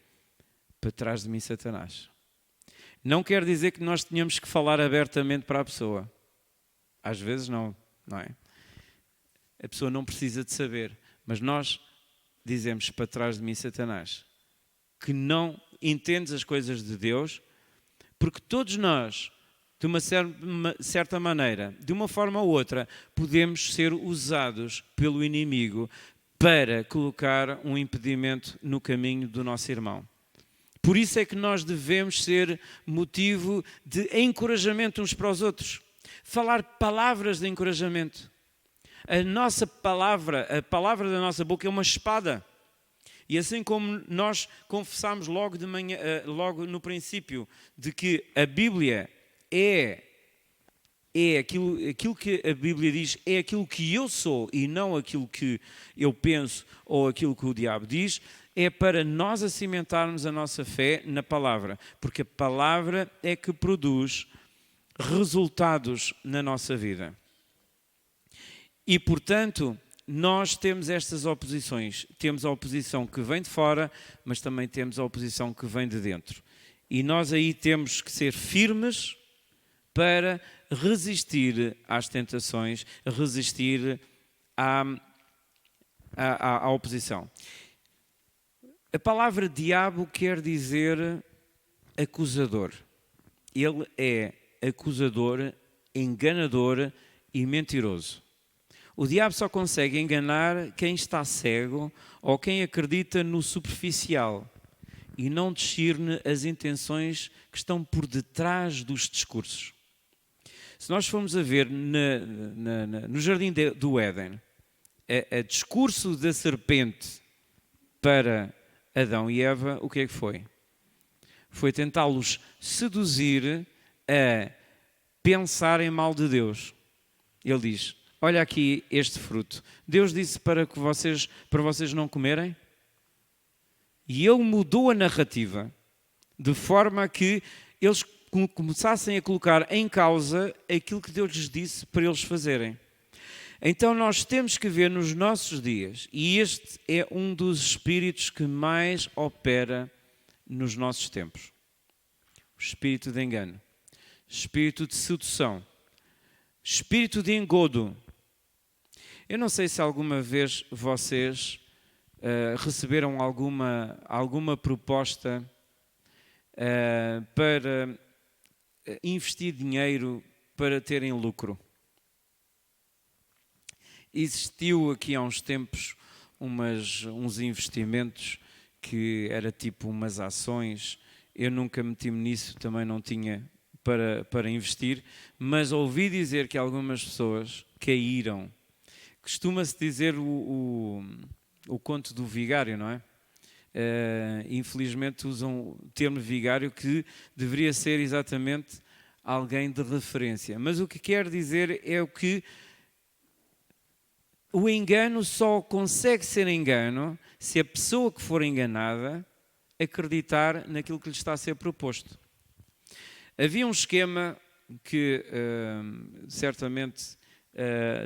para trás de mim, Satanás. Não quer dizer que nós tenhamos que falar abertamente para a pessoa. Às vezes não é? A pessoa não precisa de saber, mas nós dizemos: para trás de mim, Satanás, que não entendes as coisas de Deus, porque todos nós, de uma certa maneira, de uma forma ou outra, podemos ser usados pelo inimigo para colocar um impedimento no caminho do nosso irmão. Por isso é que nós devemos ser motivo de encorajamento uns para os outros. Falar palavras de encorajamento. A nossa palavra, a palavra da nossa boca é uma espada. E assim como nós confessamos logo de manhã, logo no princípio, de que a Bíblia é aquilo que a Bíblia diz, é aquilo que eu sou e não aquilo que eu penso ou aquilo que o diabo diz, é para nós acimentarmos a nossa fé na palavra, porque a palavra é que produz resultados na nossa vida. E, portanto, nós temos estas oposições. Temos a oposição que vem de fora, mas também temos a oposição que vem de dentro. E nós aí temos que ser firmes para resistir às tentações, resistir à oposição. A palavra diabo quer dizer acusador. Ele é acusador, enganador e mentiroso. O diabo só consegue enganar quem está cego ou quem acredita no superficial e não discerne as intenções que estão por detrás dos discursos. Se nós formos a ver no jardim do Éden, o discurso da serpente para Adão e Eva, o que é que foi? Foi tentá-los seduzir a pensarem mal de Deus. Ele diz: olha aqui este fruto. Deus disse para vocês não comerem. E ele mudou a narrativa de forma a que eles começassem a colocar em causa aquilo que Deus lhes disse para eles fazerem. Então nós temos que ver nos nossos dias, e este é um dos espíritos que mais opera nos nossos tempos. O espírito de engano, espírito de sedução, espírito de engodo. Eu não sei se alguma vez vocês receberam alguma proposta para investir dinheiro para terem lucro. Existiu aqui há uns tempos uns investimentos que era tipo umas ações. Eu nunca meti-me nisso, também não tinha para investir, mas ouvi dizer que algumas pessoas caíram. Costuma-se dizer o conto do vigário, não é? Infelizmente usam o termo vigário, que deveria ser exatamente alguém de referência. Mas o que quer dizer é que o engano só consegue ser engano se a pessoa que for enganada acreditar naquilo que lhe está a ser proposto. Havia um esquema que certamente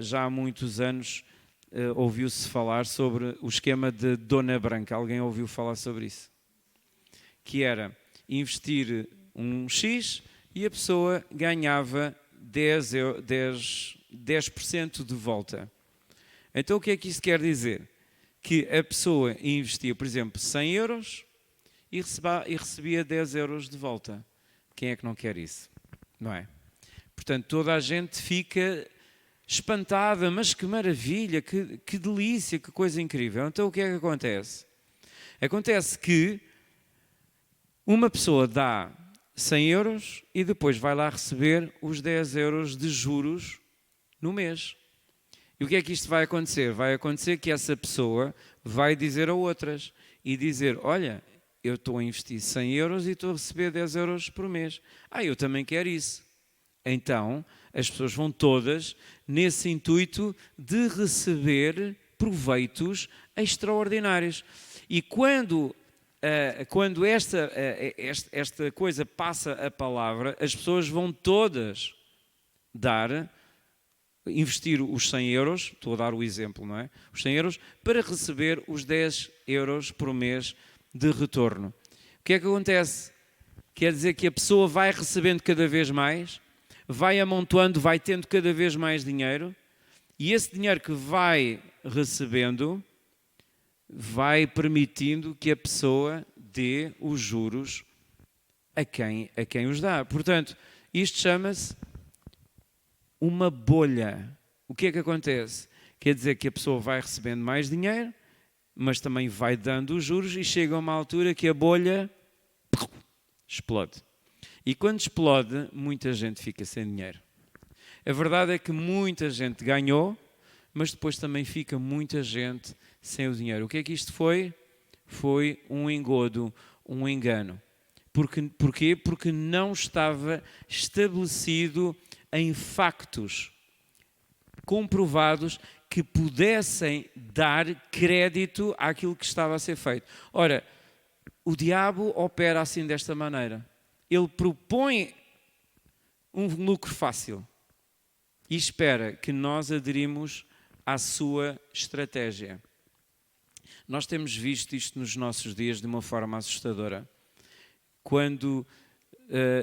já há muitos anos ouviu-se falar sobre o esquema de Dona Branca. Alguém ouviu falar sobre isso? Que era investir um X e a pessoa ganhava 10% de volta. Então o que é que isso quer dizer? Que a pessoa investia, por exemplo, 100 euros e recebia 10 euros de volta. Quem é que não quer isso? Não é? Portanto, toda a gente fica espantada, mas que maravilha, que delícia, que coisa incrível. Então o que é que acontece? Acontece que uma pessoa dá 100 euros e depois vai lá receber os 10 euros de juros no mês. E o que é que isto vai acontecer? Vai acontecer que essa pessoa vai dizer a outras e dizer, olha, eu estou a investir 100 euros e estou a receber 10 euros por mês. Eu também quero isso. Então, as pessoas vão todas nesse intuito de receber proveitos extraordinários. E quando esta coisa passa a palavra, as pessoas vão todas investir os 100 euros, estou a dar o exemplo, não é? Os 100 euros para receber os 10 euros por mês de retorno. O que é que acontece? Quer dizer que a pessoa vai recebendo cada vez mais, vai amontoando, vai tendo cada vez mais dinheiro, e esse dinheiro que vai recebendo vai permitindo que a pessoa dê os juros a quem os dá. Portanto, isto chama-se uma bolha. O que é que acontece? Quer dizer que a pessoa vai recebendo mais dinheiro, mas também vai dando os juros e chega a uma altura que a bolha explode. E quando explode, muita gente fica sem dinheiro. A verdade é que muita gente ganhou, mas depois também fica muita gente sem o dinheiro. O que é que isto foi? Foi um engodo, um engano. Porquê? Porque não estava estabelecido em factos comprovados que pudessem dar crédito àquilo que estava a ser feito. Ora, o diabo opera assim desta maneira. Ele propõe um lucro fácil e espera que nós aderimos à sua estratégia. Nós temos visto isto nos nossos dias de uma forma assustadora. Quando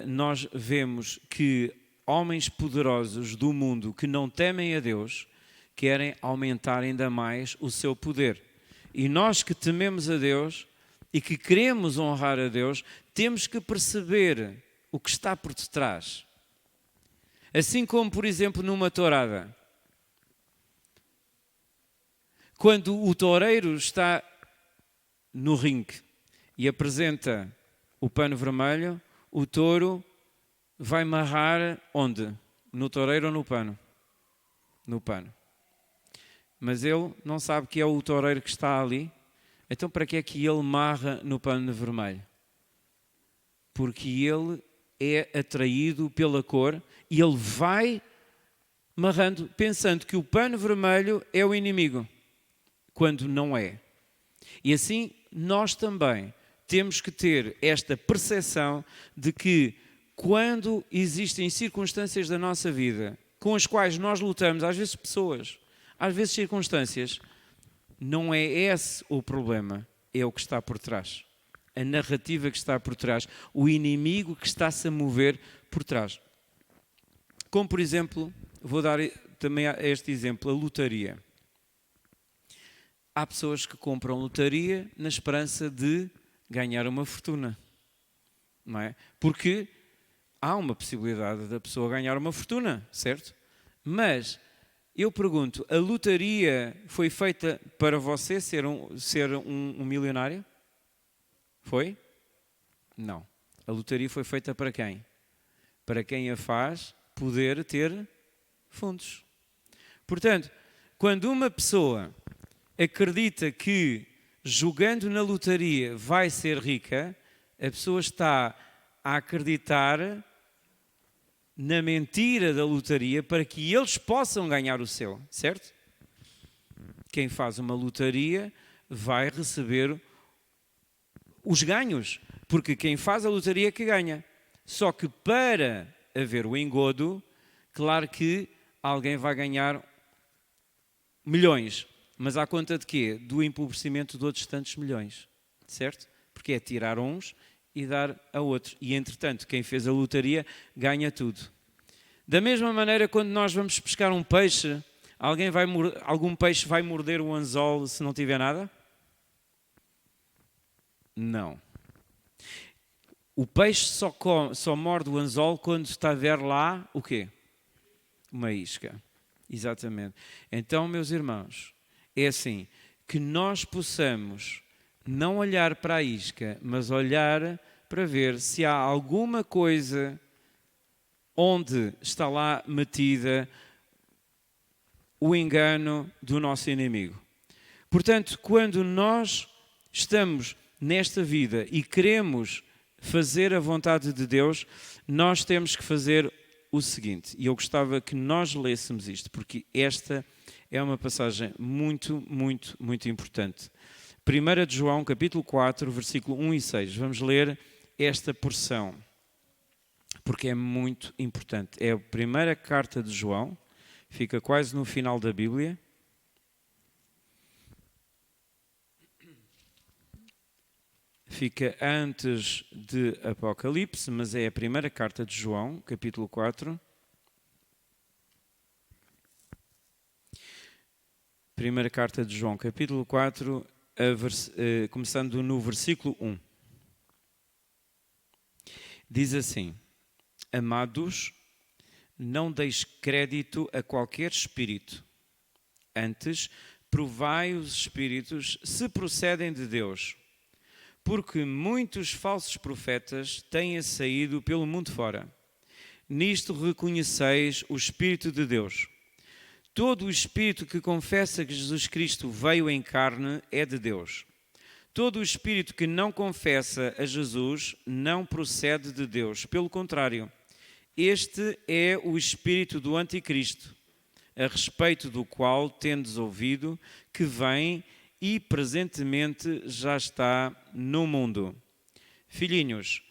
nós vemos que homens poderosos do mundo que não temem a Deus querem aumentar ainda mais o seu poder. E nós que tememos a Deus e que queremos honrar a Deus, temos que perceber o que está por detrás. Assim como, por exemplo, numa tourada. Quando o toureiro está no ringue e apresenta o pano vermelho, o touro vai marrar onde? No toureiro ou no pano? No pano. Mas ele não sabe que é o toureiro que está ali. Então para que é que ele marra no pano vermelho? Porque ele é atraído pela cor e ele vai marrando, pensando que o pano vermelho é o inimigo, quando não é. E assim nós também temos que ter esta percepção de que quando existem circunstâncias da nossa vida com as quais nós lutamos, às vezes pessoas, às vezes circunstâncias, não é esse o problema, é o que está por trás. A narrativa que está por trás, o inimigo que está-se a mover por trás. Como, por exemplo, vou dar também este exemplo, a lotaria. Há pessoas que compram lotaria na esperança de ganhar uma fortuna, não é? Porque há uma possibilidade da pessoa ganhar uma fortuna, certo? Mas eu pergunto, a lotaria foi feita para você ser um milionário? Foi? Não. A lotaria foi feita para quem? para quem a faz poder ter fundos. Portanto, quando uma pessoa acredita que jogando na lotaria vai ser rica, a pessoa está a acreditar na mentira da lotaria para que eles possam ganhar o seu, certo? Quem faz uma lotaria vai receber os ganhos, porque quem faz a lotaria é que ganha. Só que para haver o engodo, claro que alguém vai ganhar milhões, mas à conta de quê? Do empobrecimento de outros tantos milhões, certo? Porque é tirar uns e dar a outros. E, entretanto, quem fez a lotaria ganha tudo. Da mesma maneira, quando nós vamos pescar um peixe, algum peixe vai morder o anzol se não tiver nada? Não. O peixe só morde o anzol quando está a ver lá o quê? Uma isca. Exatamente. Então, meus irmãos, é assim, que nós possamos não olhar para a isca, mas olhar para ver se há alguma coisa onde está lá metida o engano do nosso inimigo. Portanto, quando nós estamos nesta vida e queremos fazer a vontade de Deus, nós temos que fazer o seguinte, e eu gostava que nós lêssemos isto, porque esta é uma passagem muito, muito, muito importante. 1 de João, capítulo 4, versículo 1 e 6. Vamos ler esta porção, porque é muito importante. É a primeira carta de João, fica quase no final da Bíblia. Fica antes de Apocalipse, mas é a primeira carta de João, capítulo 4. Primeira carta de João, capítulo 4, começando no versículo 1. Diz assim: Amados, não deis crédito a qualquer espírito. Antes, provai os espíritos se procedem de Deus. Porque muitos falsos profetas têm saído pelo mundo fora. Nisto reconheceis o Espírito de Deus. Todo o espírito que confessa que Jesus Cristo veio em carne é de Deus. Todo o espírito que não confessa a Jesus não procede de Deus. Pelo contrário, este é o espírito do anticristo, a respeito do qual tendes ouvido que vem e presentemente já está no mundo. Filhinhos,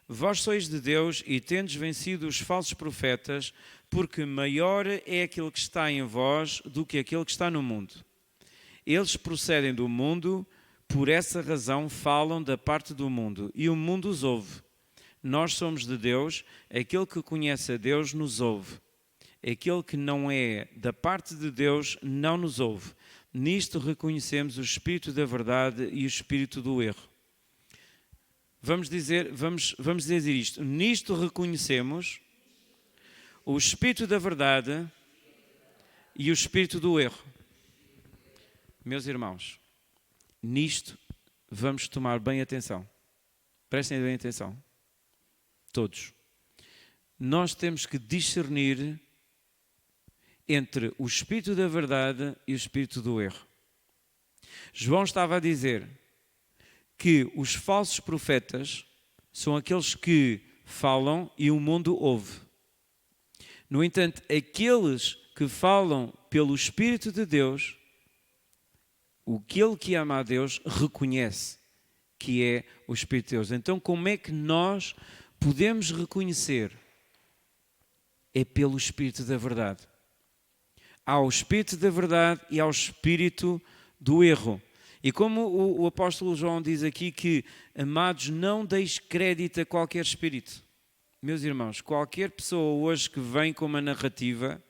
vós sois de Deus e tendes vencido os falsos profetas, porque maior é aquele que está em vós do que aquele que está no mundo. Eles procedem do mundo, por essa razão falam da parte do mundo, e o mundo os ouve. Nós somos de Deus, aquele que conhece a Deus nos ouve. Aquele que não é da parte de Deus não nos ouve. Nisto reconhecemos o espírito da verdade e o espírito do erro. Vamos dizer isto. Nisto reconhecemos o espírito da verdade e o espírito do erro. Meus irmãos, nisto vamos tomar bem atenção. Prestem bem atenção. Todos. Nós temos que discernir entre o espírito da verdade e o espírito do erro. João estava a dizer que os falsos profetas são aqueles que falam e o mundo ouve. No entanto, aqueles que falam pelo Espírito de Deus, aquele que ama a Deus reconhece que é o Espírito de Deus. Então, como é que nós podemos reconhecer? É pelo Espírito da verdade. Há o Espírito da verdade e há o Espírito do erro. E como o apóstolo João diz aqui que, amados, não deis crédito a qualquer espírito. Meus irmãos, qualquer pessoa hoje que vem com uma narrativa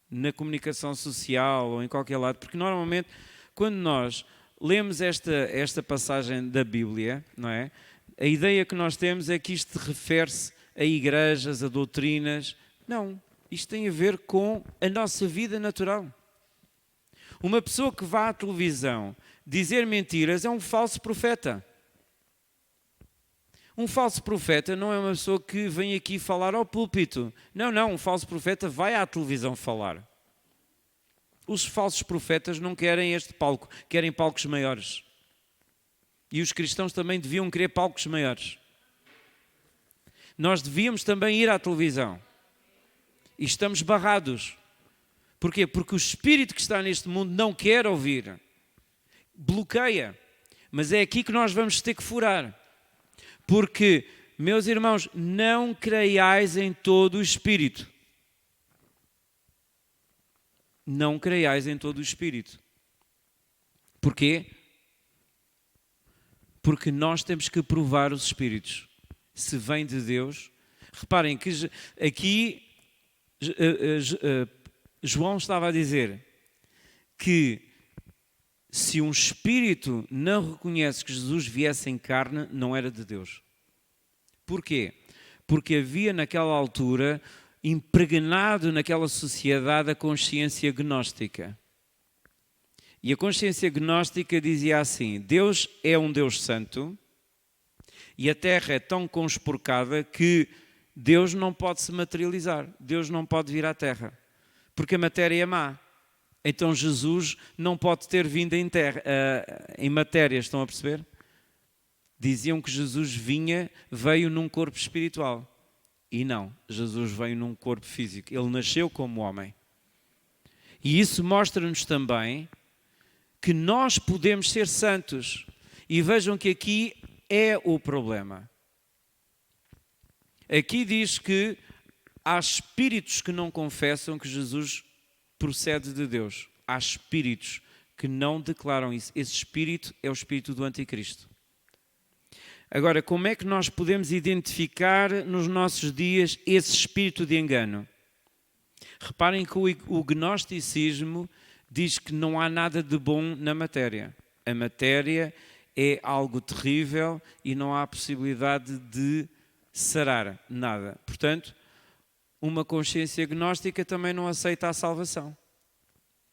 na comunicação social ou em qualquer lado, porque normalmente quando nós lemos esta passagem da Bíblia, não é? A ideia que nós temos é que isto refere-se a igrejas, a doutrinas. Não. Isto tem a ver com a nossa vida natural. Uma pessoa que vá à televisão dizer mentiras é um falso profeta. Um falso profeta não é uma pessoa que vem aqui falar ao púlpito. Não, um falso profeta vai à televisão falar. Os falsos profetas não querem este palco, querem palcos maiores. E os cristãos também deviam querer palcos maiores. Nós devíamos também ir à televisão. E estamos barrados. Porquê? Porque o espírito que está neste mundo não quer ouvir. Bloqueia. Mas é aqui que nós vamos ter que furar. Porque, meus irmãos, não creiais em todo o espírito. Não creiais em todo o espírito. Porquê? Porque nós temos que provar os espíritos. Se vem de Deus. Reparem que aqui João estava a dizer que se um espírito não reconhece que Jesus viesse em carne, não era de Deus. Porquê? Porque havia naquela altura, impregnado naquela sociedade, a consciência gnóstica. E a consciência gnóstica dizia assim: Deus é um Deus santo e a terra é tão conspurcada que Deus não pode se materializar. Deus não pode vir à terra, porque a matéria é má. Então Jesus não pode ter vindo em matéria, estão a perceber? Diziam que Jesus veio num corpo espiritual. E não, Jesus veio num corpo físico. Ele nasceu como homem. E isso mostra-nos também que nós podemos ser santos. E vejam que aqui é o problema. Aqui diz que há espíritos que não confessam que Jesus procede de Deus. Há espíritos que não declaram isso. Esse espírito é o espírito do anticristo. Agora, como é que nós podemos identificar nos nossos dias esse espírito de engano? Reparem que o gnosticismo diz que não há nada de bom na matéria. A matéria é algo terrível e não há possibilidade de sarar nada. Portanto, uma consciência gnóstica também não aceita a salvação.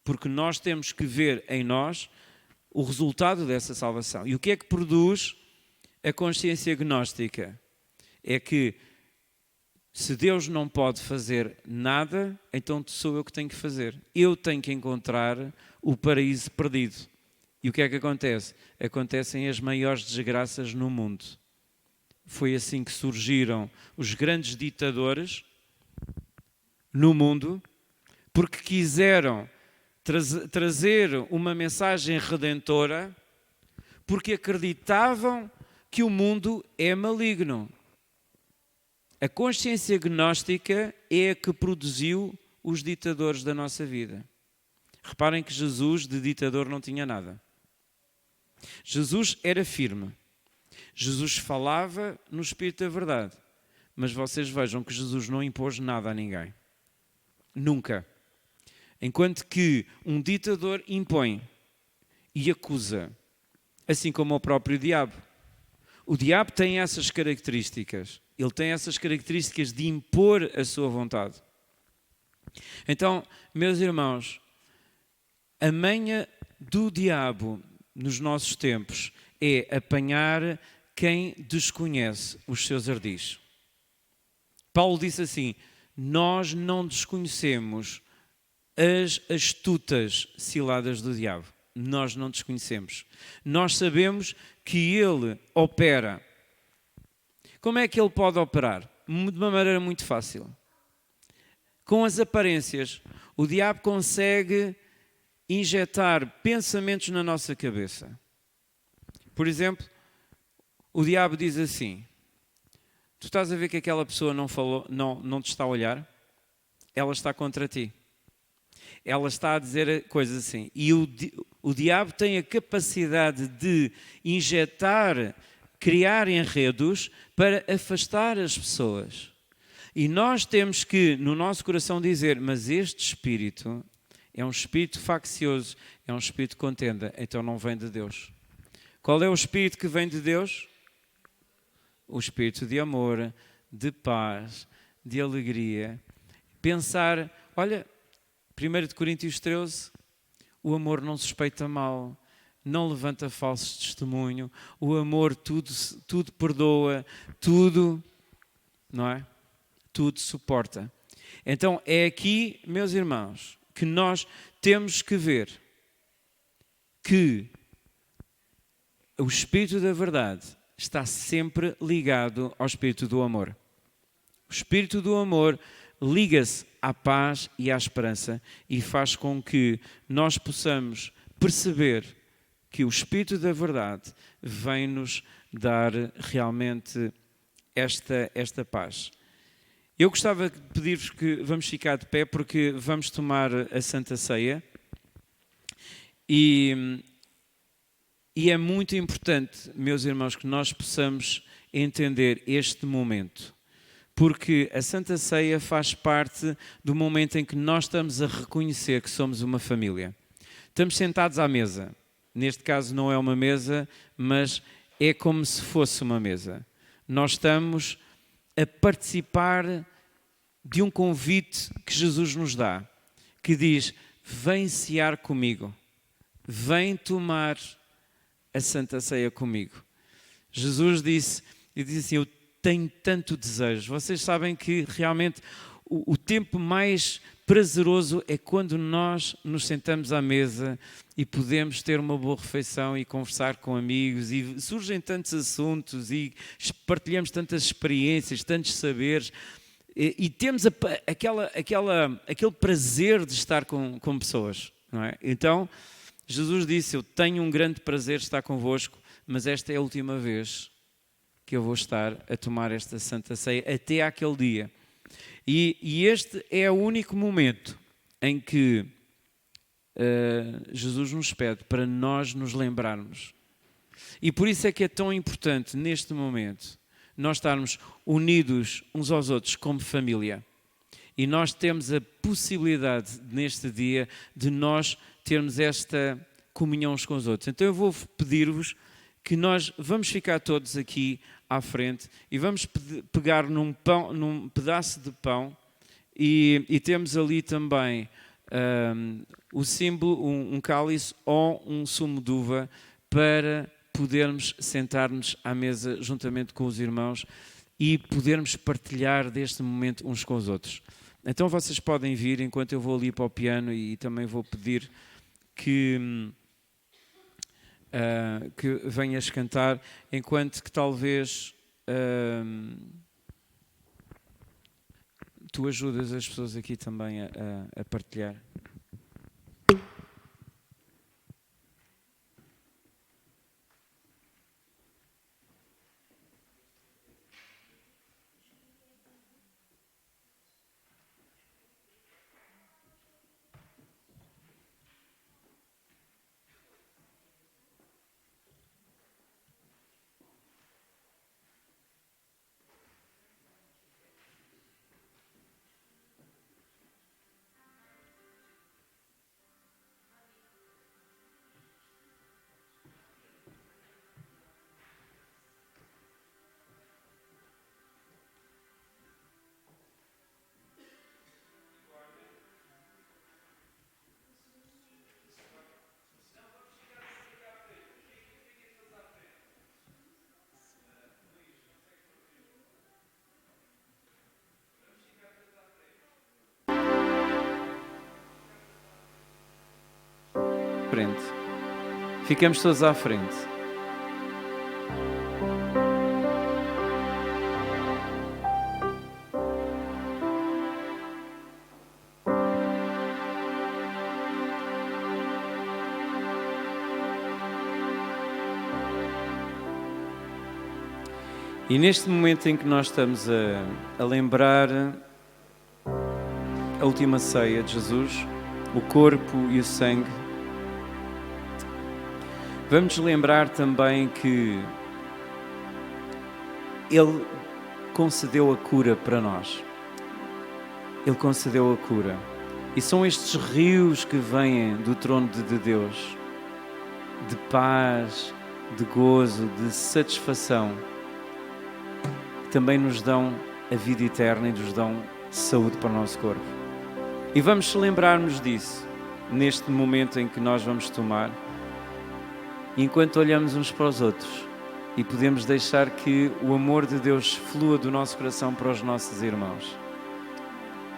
Porque nós temos que ver em nós o resultado dessa salvação. E o que é que produz a consciência gnóstica? É que se Deus não pode fazer nada, então sou eu que tenho que fazer. Eu tenho que encontrar o paraíso perdido. E o que é que acontece? Acontecem as maiores desgraças no mundo. Foi assim que surgiram os grandes ditadores no mundo, porque quiseram trazer uma mensagem redentora, porque acreditavam que o mundo é maligno. A consciência gnóstica é a que produziu os ditadores da nossa vida. Reparem que Jesus de ditador não tinha nada. Jesus era firme. Jesus falava no Espírito da Verdade. Mas vocês vejam que Jesus não impôs nada a ninguém. Nunca. Enquanto que um ditador impõe e acusa, assim como o próprio diabo. O diabo tem essas características. Ele tem essas características de impor a sua vontade. Então, meus irmãos, a manha do diabo nos nossos tempos é apanhar quem desconhece os seus ardis. Paulo disse assim: nós não desconhecemos as astutas ciladas do diabo. Nós não desconhecemos. Nós sabemos que ele opera. Como é que ele pode operar? De uma maneira muito fácil. Com as aparências. O diabo consegue injetar pensamentos na nossa cabeça. Por exemplo, o diabo diz assim: tu estás a ver que aquela pessoa não te está a olhar? Ela está contra ti. Ela está a dizer coisas assim. E o diabo tem a capacidade de injetar, criar enredos para afastar as pessoas. E nós temos que, no nosso coração, dizer: mas este espírito é um espírito faccioso, é um espírito de contenda, então não vem de Deus. Qual é o espírito que vem de Deus? O espírito de amor, de paz, de alegria. Pensar, olha, 1 Coríntios 13, o amor não suspeita mal, não levanta falso testemunho, o amor tudo perdoa, tudo, não é? Tudo suporta. Então é aqui, meus irmãos, que nós temos que ver que o Espírito da verdade está sempre ligado ao Espírito do amor. O Espírito do amor liga-se à paz e à esperança e faz com que nós possamos perceber que o Espírito da verdade vem-nos dar realmente esta paz. Eu gostava de pedir-vos que vamos ficar de pé porque vamos tomar a Santa Ceia e é muito importante, meus irmãos, que nós possamos entender este momento, porque a Santa Ceia faz parte do momento em que nós estamos a reconhecer que somos uma família. Estamos sentados à mesa. Neste caso não é uma mesa, mas é como se fosse uma mesa. Nós estamos a participar de um convite que Jesus nos dá, que diz: vem cear comigo, vem tomar a Santa Ceia comigo. Jesus disse assim: eu tenho tanto desejo. Vocês sabem que realmente o tempo mais prazeroso é quando nós nos sentamos à mesa e podemos ter uma boa refeição e conversar com amigos e surgem tantos assuntos e partilhamos tantas experiências, tantos saberes e temos aquele prazer de estar com pessoas, não é? Então, Jesus disse: eu tenho um grande prazer de estar convosco, mas esta é a última vez que eu vou estar a tomar esta Santa Ceia até àquele dia. E este é o único momento em que Jesus nos pede para nós nos lembrarmos. E por isso é que é tão importante neste momento nós estarmos unidos uns aos outros como família. E nós temos a possibilidade neste dia de nós termos esta comunhão uns com os outros. Então eu vou pedir-vos que nós vamos ficar todos aqui à frente e vamos pegar num pedaço de pão e temos ali também o símbolo, um cálice ou um sumo de uva para podermos sentar-nos à mesa juntamente com os irmãos e podermos partilhar deste momento uns com os outros. Então vocês podem vir enquanto eu vou ali para o piano e também vou pedir que venhas cantar, enquanto que talvez tu ajudas as pessoas aqui também a partilhar. Frente. Ficamos todos à frente. E neste momento em que nós estamos a lembrar a última ceia de Jesus, o corpo e o sangue, vamos lembrar também que Ele concedeu a cura para nós. Ele concedeu a cura. E são estes rios que vêm do trono de Deus, de paz, de gozo, de satisfação, que também nos dão a vida eterna e nos dão saúde para o nosso corpo. E vamos lembrarmos disso neste momento em que nós vamos tomar. enquanto olhamos uns para os outros e podemos deixar que o amor de Deus flua do nosso coração para os nossos irmãos.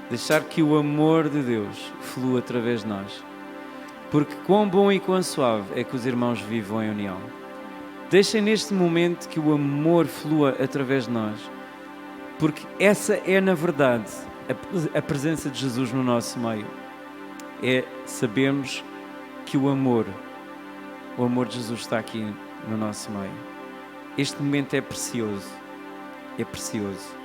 Deixar que o amor de Deus flua através de nós. Porque quão bom e quão suave é que os irmãos vivam em união. Deixem neste momento que o amor flua através de nós. Porque essa é, na verdade, a presença de Jesus no nosso meio. Sabemos que o amor de Jesus está aqui no nosso meio. Este momento é precioso. É precioso.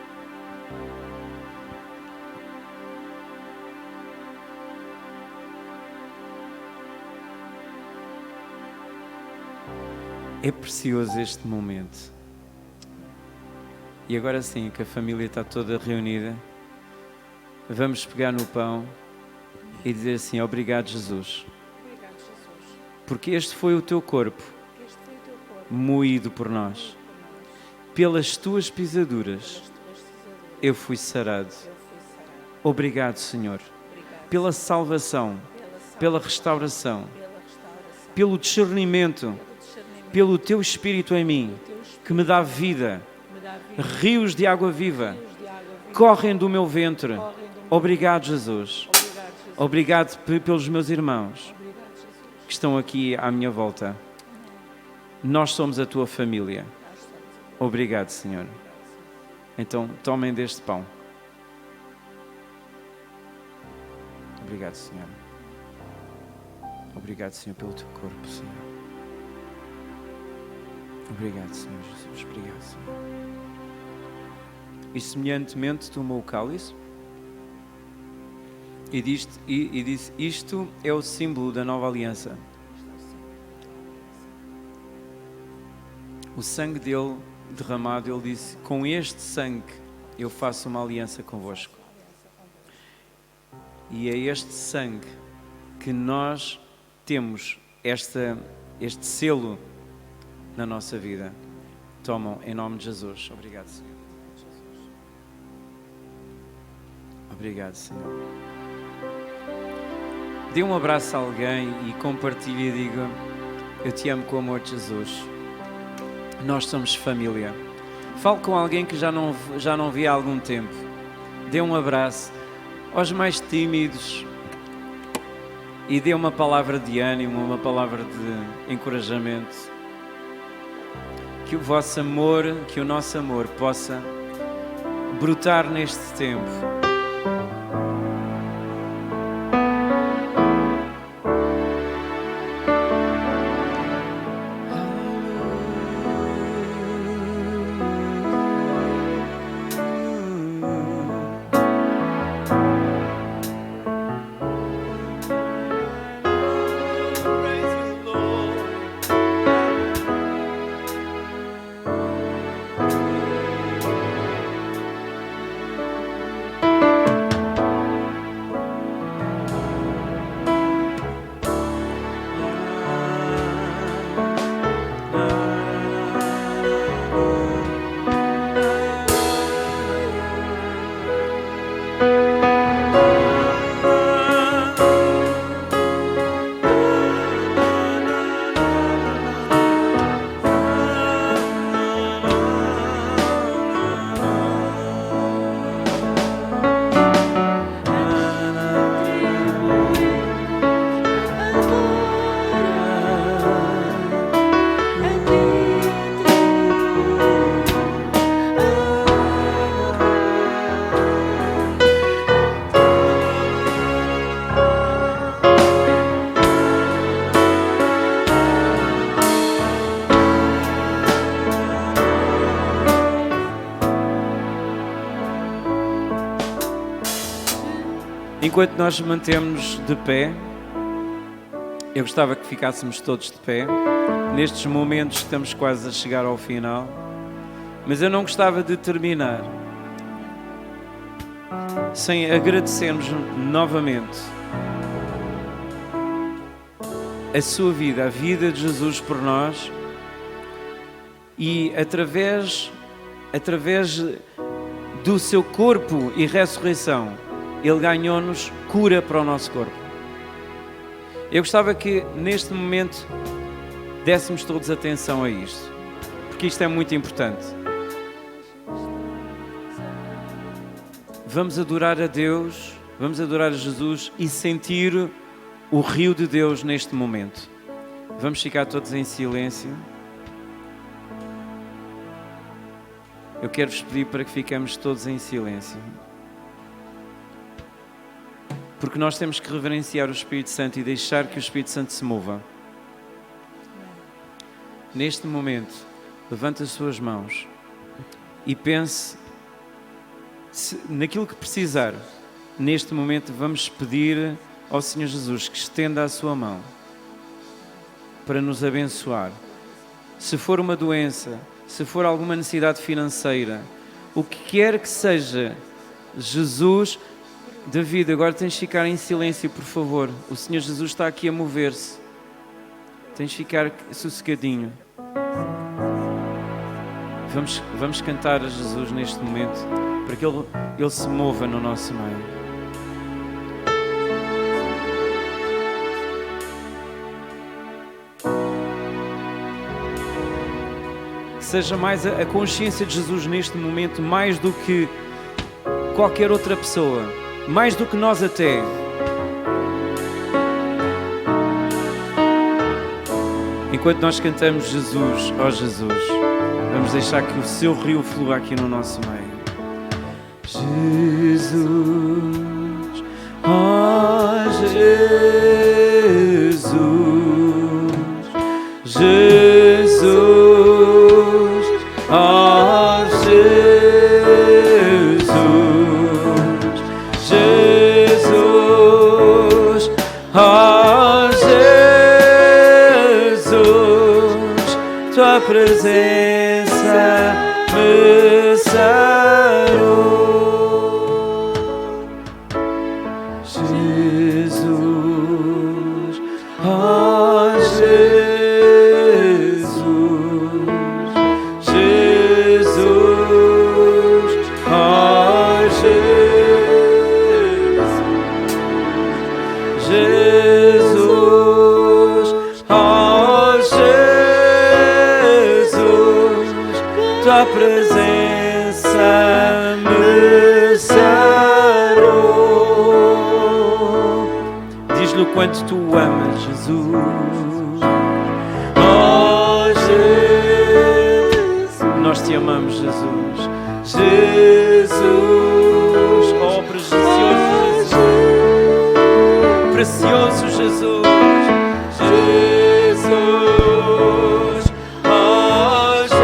É precioso este momento. E agora sim, que a família está toda reunida, vamos pegar no pão e dizer assim: obrigado, Jesus. Porque este foi o teu corpo, moído por nós. Pelas tuas pisaduras, eu fui sarado. Obrigado, Senhor, pela salvação, pela restauração, pelo discernimento, pelo teu Espírito em mim, que me dá vida. Rios de água viva correm do meu ventre. Obrigado, Jesus. Obrigado pelos meus irmãos que estão aqui à minha volta. Nós somos a tua família. Obrigado, Senhor. Então, tomem deste pão. Obrigado, Senhor. Obrigado, Senhor, pelo teu corpo, Senhor. Obrigado, Senhor Jesus. Obrigado, Senhor. E semelhantemente tomou o cálice e disse: isto é o símbolo da nova aliança. O sangue dele derramado, ele disse: com este sangue eu faço uma aliança convosco. E é este sangue que nós temos este selo na nossa vida. Tomam em nome de Jesus. Obrigado, Senhor. Obrigado, Senhor. Dê um abraço a alguém e compartilhe e diga: eu te amo com o amor de Jesus. Nós somos família. Fale com alguém que já não vi há algum tempo. Dê um abraço aos mais tímidos e dê uma palavra de ânimo, uma palavra de encorajamento. Que o vosso amor, que o nosso amor possa brotar neste tempo. Enquanto nós mantemos de pé, eu gostava que ficássemos todos de pé. Nestes momentos estamos quase a chegar ao final, mas eu não gostava de terminar sem agradecermos novamente a sua vida, a vida de Jesus por nós, e através do seu corpo e ressurreição, Ele ganhou-nos cura para o nosso corpo. Eu gostava que neste momento dessemos todos atenção a isto, porque isto é muito importante. Vamos adorar a Deus, vamos adorar a Jesus e sentir o rio de Deus neste momento. Vamos ficar todos em silêncio. Eu quero-vos pedir para que fiquemos todos em silêncio. Porque nós temos que reverenciar o Espírito Santo e deixar que o Espírito Santo se mova. Neste momento, levante as suas mãos e pense naquilo que precisar. Neste momento, vamos pedir ao Senhor Jesus que estenda a sua mão para nos abençoar. Se for uma doença, se for alguma necessidade financeira, o que quer que seja, Jesus, David, agora tens de ficar em silêncio, por favor. O Senhor Jesus está aqui a mover-se. Tens de ficar sossegadinho. Vamos cantar a Jesus neste momento, para que Ele se mova no nosso meio. Seja mais a consciência de Jesus neste momento, mais do que qualquer outra pessoa, mais do que nós até. Enquanto nós cantamos Jesus, ó Jesus, vamos deixar que o seu rio flua aqui no nosso meio. Jesus, ó Jesus, Jesus. Oh Jesus, Jesus, oh Jesus, tua presença me sarou. Jesus, oh Jesus. Tua presença me sarou. Diz-lhe o quanto tu amas, Jesus. Oh, Jesus. Nós te amamos, Jesus. Jesus. Oh, precioso Jesus. Precioso Jesus. Jesus. Oh, Jesus.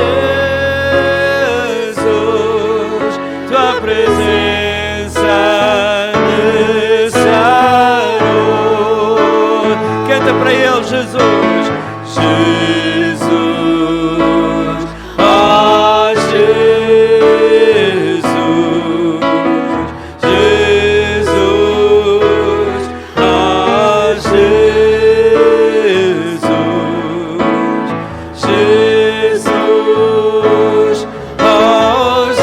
Tua presença me sarou. Canta para Ele, Jesus. Jesus, oh Jesus, Jesus, oh Jesus, Jesus, oh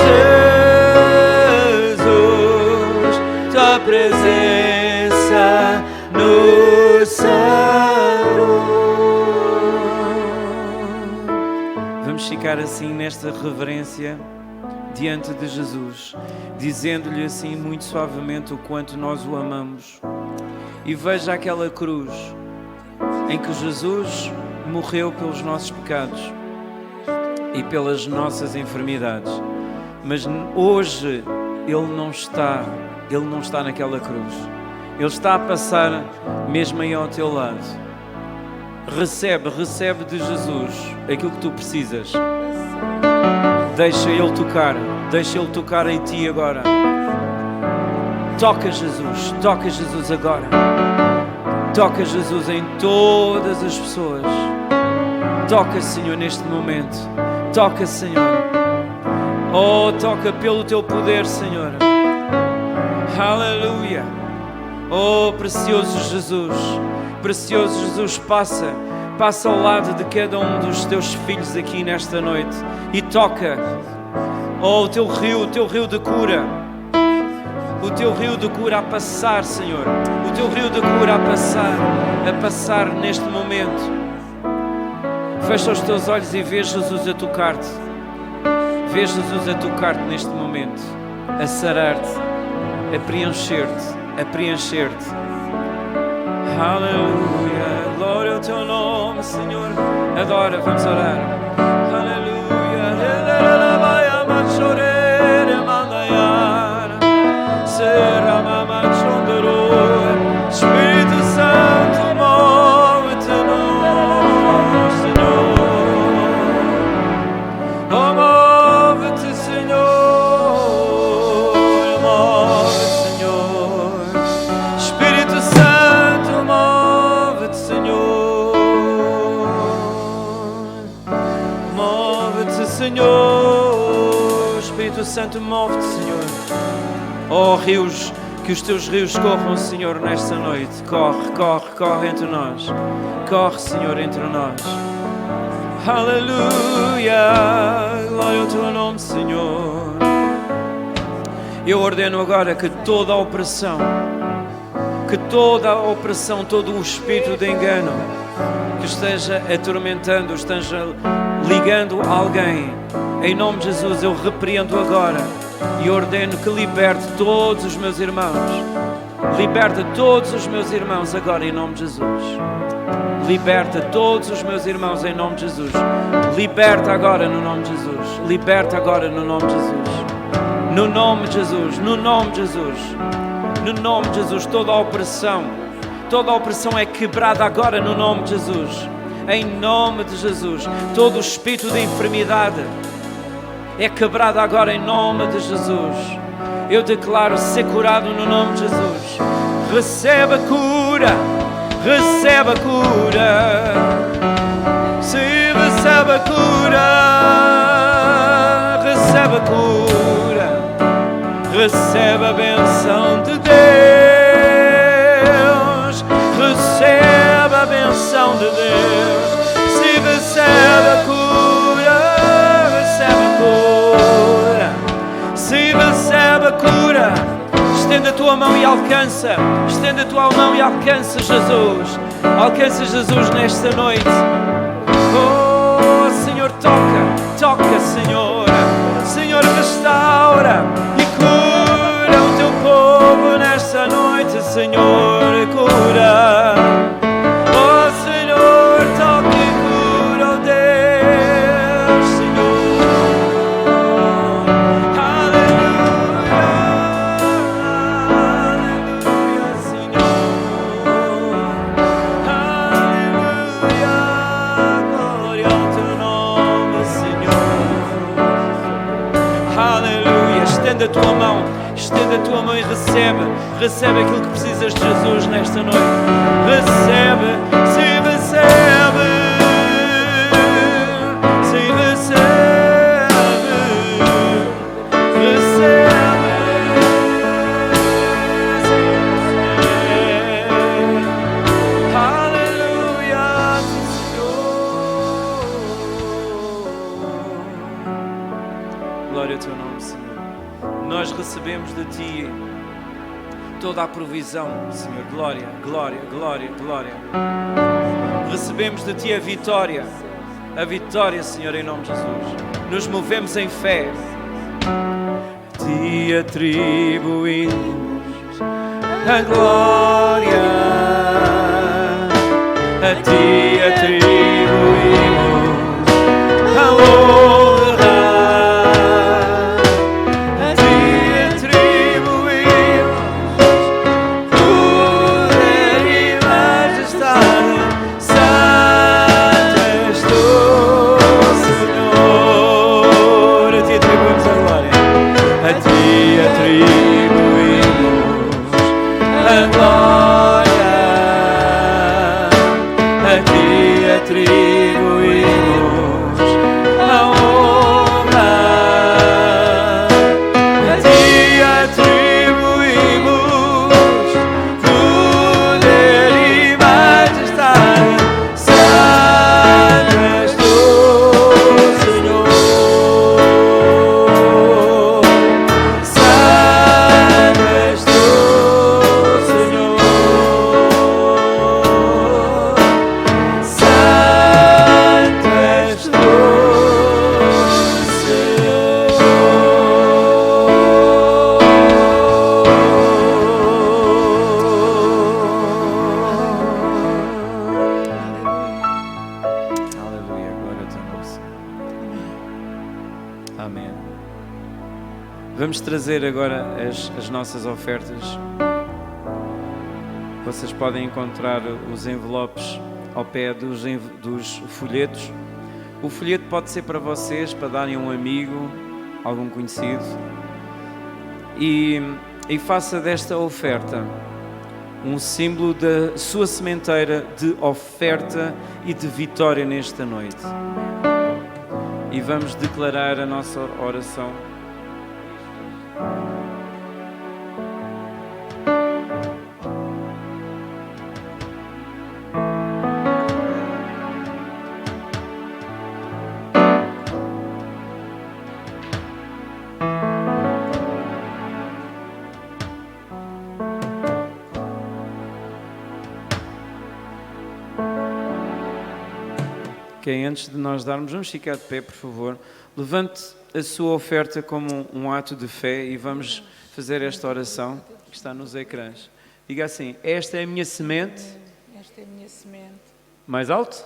Jesus, tua presença nos sarou. Vamos ficar assim nesta reverência diante de Jesus, dizendo-lhe assim muito suavemente o quanto nós o amamos. E veja aquela cruz em que Jesus morreu pelos nossos pecados e pelas nossas enfermidades. Mas hoje Ele não está naquela cruz. Ele está a passar mesmo aí ao teu lado. Recebe de Jesus aquilo que tu precisas. Deixa Ele tocar em ti agora. Toca Jesus agora. Toca Jesus em todas as pessoas. Toca, Senhor, neste momento. Toca, Senhor. Oh, toca pelo teu poder, Senhor. Aleluia. Oh, precioso Jesus, passa ao lado de cada um dos teus filhos aqui nesta noite e toca, oh, o teu rio de cura, o teu rio de cura a passar, Senhor, o teu rio de cura a passar neste momento. Fecha os teus olhos e vê Jesus a tocar-te. Vê Jesus a tocar-te neste momento, a sarar-te, a preencher-te, a preencher-te. Aleluia, glória ao teu nome, Senhor. Adora, vamos orar. Aleluia. Espírito Santo, move-te em nós, Senhor. Oh, move-te, Senhor. Move-te, Senhor. Espírito Santo, move-te, Senhor. Move-te, Senhor. Espírito Santo, move-te, Senhor. Oh, rios, que os teus rios corram, Senhor, nesta noite. Corre, corre, corre entre nós. Corre, Senhor, entre nós. Aleluia. Glória ao teu nome, Senhor. Eu ordeno agora que toda a opressão, todo o espírito de engano que esteja atormentando, esteja ligando a alguém, em nome de Jesus, eu repreendo agora e ordeno que liberte todos os meus irmãos. Liberta todos os meus irmãos agora em nome de Jesus. Liberta todos os meus irmãos em nome de Jesus. Liberta agora no nome de Jesus. Liberta agora no nome de Jesus. No nome de Jesus. No nome de Jesus. No nome de Jesus. Toda a opressão é quebrada agora no nome de Jesus. Em nome de Jesus. Todo o espírito de enfermidade é quebrado agora em nome de Jesus. Eu declaro ser curado no nome de Jesus. Recebe a cura. Recebe a cura. Se recebe a cura. Recebe a cura. Recebe a benção de Deus. Recebe a benção de Deus. Se recebe a cura. Se recebe a cura, estende a tua mão e alcança. Estende a tua mão e alcança Jesus. Alcança Jesus nesta noite. Oh, Senhor, toca, Senhor. Senhor, restaura e cura o teu povo nesta noite, Senhor, cura. Oh, Senhor, toca e cura, oh Deus, Senhor. Estende a tua mão e recebe aquilo que precisas de Jesus nesta noite. Recebe, se recebe, aleluia, Senhor. Glória ao teu nome, Senhor. Nós recebemos de Ti toda a provisão, Senhor. Glória, glória, glória, glória. Recebemos de Ti a vitória, Senhor, em nome de Jesus. Nos movemos em fé. Te atribuímos a glória, a Ti atribuímos a honra. Aqui Amém. Vamos trazer agora as nossas ofertas. Vocês podem encontrar os envelopes ao pé dos folhetos. O folheto pode ser para vocês, para darem a um amigo, algum conhecido. E faça desta oferta um símbolo da sua sementeira de oferta e de vitória nesta noite. E vamos declarar a nossa oração. Ok, antes de nós darmos, vamos ficar de pé, por favor. Levante a sua oferta como um ato de fé e vamos fazer esta oração que está nos ecrãs. Diga assim: esta é a minha semente. Esta é a minha semente. Mais alto?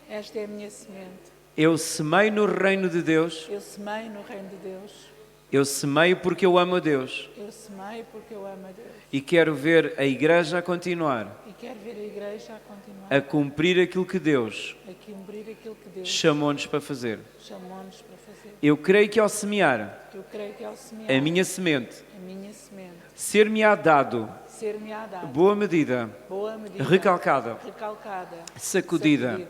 Esta é a minha semente. Eu semeio no reino de Deus. Eu semeio no reino de Deus. Eu semeio porque eu amo a Deus. Eu semeio porque eu amo a Deus. E quero ver a igreja a continuar E quero ver a igreja a continuar a cumprir aquilo que Deus a cumprir aquilo que Deus chamou-nos para fazer. chamou-nos para fazer. Eu creio que ao semear Eu creio que ao semear a minha semente, a minha semente, ser-me-á dado ser-me-á dado boa medida, boa medida, recalcada, recalcada, sacudida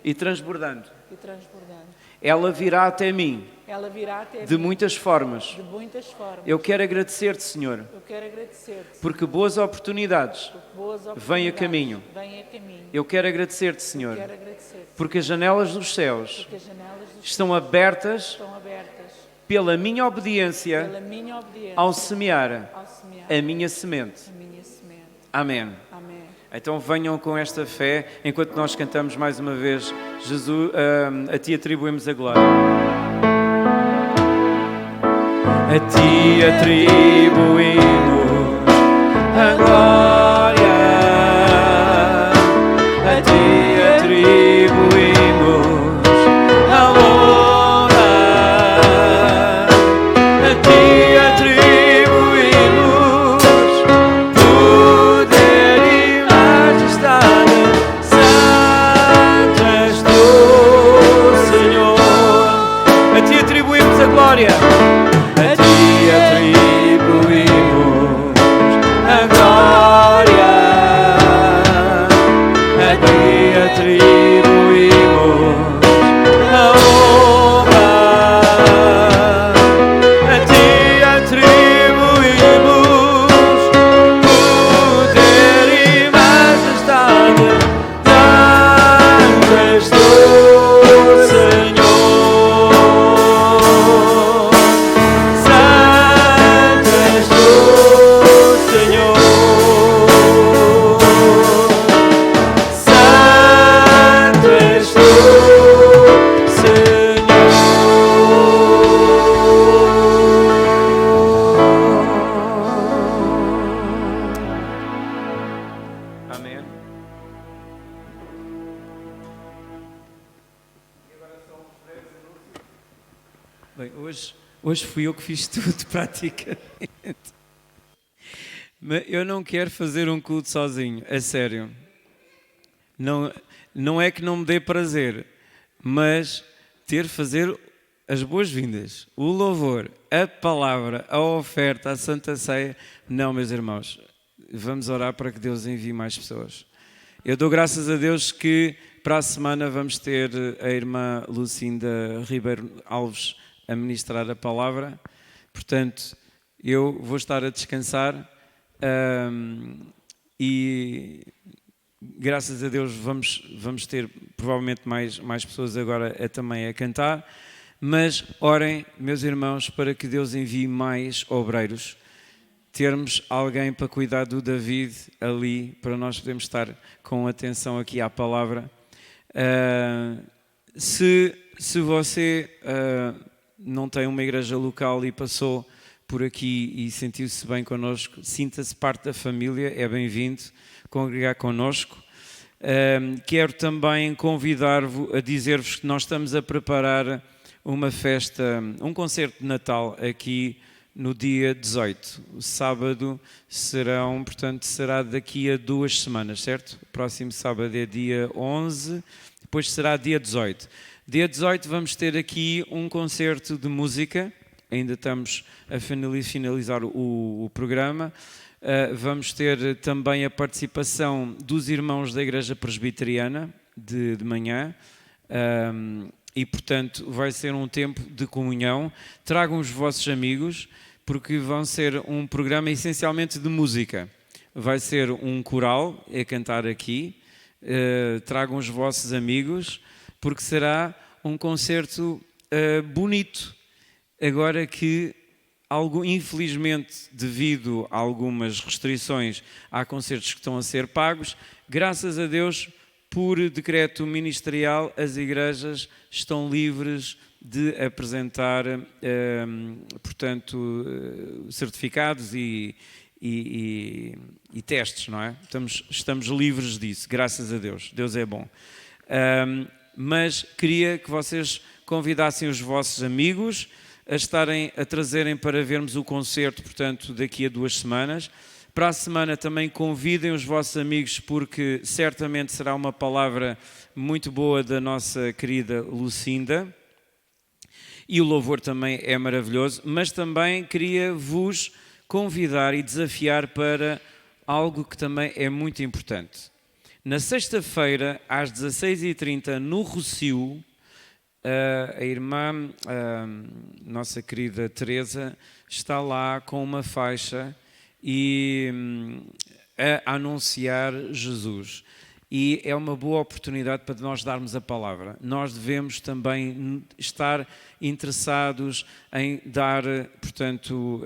e transbordando. e transbordando. Ela virá até mim Ela virá até de mim muitas formas. de muitas formas. Eu quero agradecer-te, Senhor, Eu quero agradecer-te porque boas oportunidades porque boas vêm a oportunidades caminho. vêm a caminho. Eu quero agradecer-te, Senhor, Quero agradecer-te porque as janelas dos céus porque as janelas dos céus estão abertas estão abertas pela minha obediência pela minha obediência ao semear ao semear a minha semente. a minha semente. Amém. Amém. Então venham com esta fé, enquanto nós cantamos mais uma vez, Jesus, a Ti atribuímos a glória. A Ti atribuímos a glória. A Ti atribuímos a honra. A Ti atribuímos poder e majestade. Santo és Tu, Senhor. A Ti atribuímos a glória. A Ti atribuímos a glória. A Ti atribuímos a honra. A Ti atribuímos poder e majestade. Santo és Tu, Senhor. Santo és Tu, Senhor. Santo és Tu, Senhor. Amém. Bem, hoje fui eu que fiz tudo, praticamente. Mas eu não quero fazer um culto sozinho, a sério. Não é que não me dê prazer, mas fazer as boas-vindas, o louvor, a palavra, a oferta, a Santa Ceia. Não, meus irmãos, vamos orar para que Deus envie mais pessoas. Eu dou graças a Deus que para a semana vamos ter a irmã Lucinda Ribeiro Alves a ministrar a palavra. Portanto, eu vou estar a descansar e graças a Deus vamos ter provavelmente mais pessoas agora também a cantar. Mas orem, meus irmãos, para que Deus envie mais obreiros. Termos alguém para cuidar do David ali, para nós podermos estar com atenção aqui à palavra. Se você não tem uma igreja local e passou por aqui e sentiu-se bem connosco, sinta-se parte da família, é bem-vindo congregar connosco. Quero também convidar-vos a dizer-vos que nós estamos a preparar uma festa, um concerto de Natal aqui no dia 18. O sábado será daqui a 2 semanas, certo? O próximo sábado é dia 11, depois será dia 18. Dia 18 vamos ter aqui um concerto de música, ainda estamos a finalizar o programa. Vamos ter também a participação dos irmãos da Igreja Presbiteriana de manhã. E, portanto, vai ser um tempo de comunhão. Tragam os vossos amigos, porque vão ser um programa essencialmente de música. Vai ser um coral a cantar aqui. Tragam os vossos amigos, porque será um concerto bonito. Agora que, infelizmente, devido a algumas restrições, há concertos que estão a ser pagos. Graças a Deus, por decreto ministerial, as igrejas estão livres de apresentar, portanto, certificados e testes, não é? Estamos livres disso, graças a Deus. Deus é bom. Mas queria que vocês convidassem os vossos amigos a trazerem para vermos o concerto, portanto, daqui a 2 semanas. Para a semana também convidem os vossos amigos, porque certamente será uma palavra muito boa da nossa querida Lucinda. E o louvor também é maravilhoso, mas também queria vos convidar e desafiar para algo que também é muito importante. Na sexta-feira, às 16h30, no Rossio, a irmã, nossa querida Teresa, está lá com uma faixa e a anunciar Jesus. E é uma boa oportunidade para nós darmos a palavra. Nós devemos também estar interessados em dar, portanto,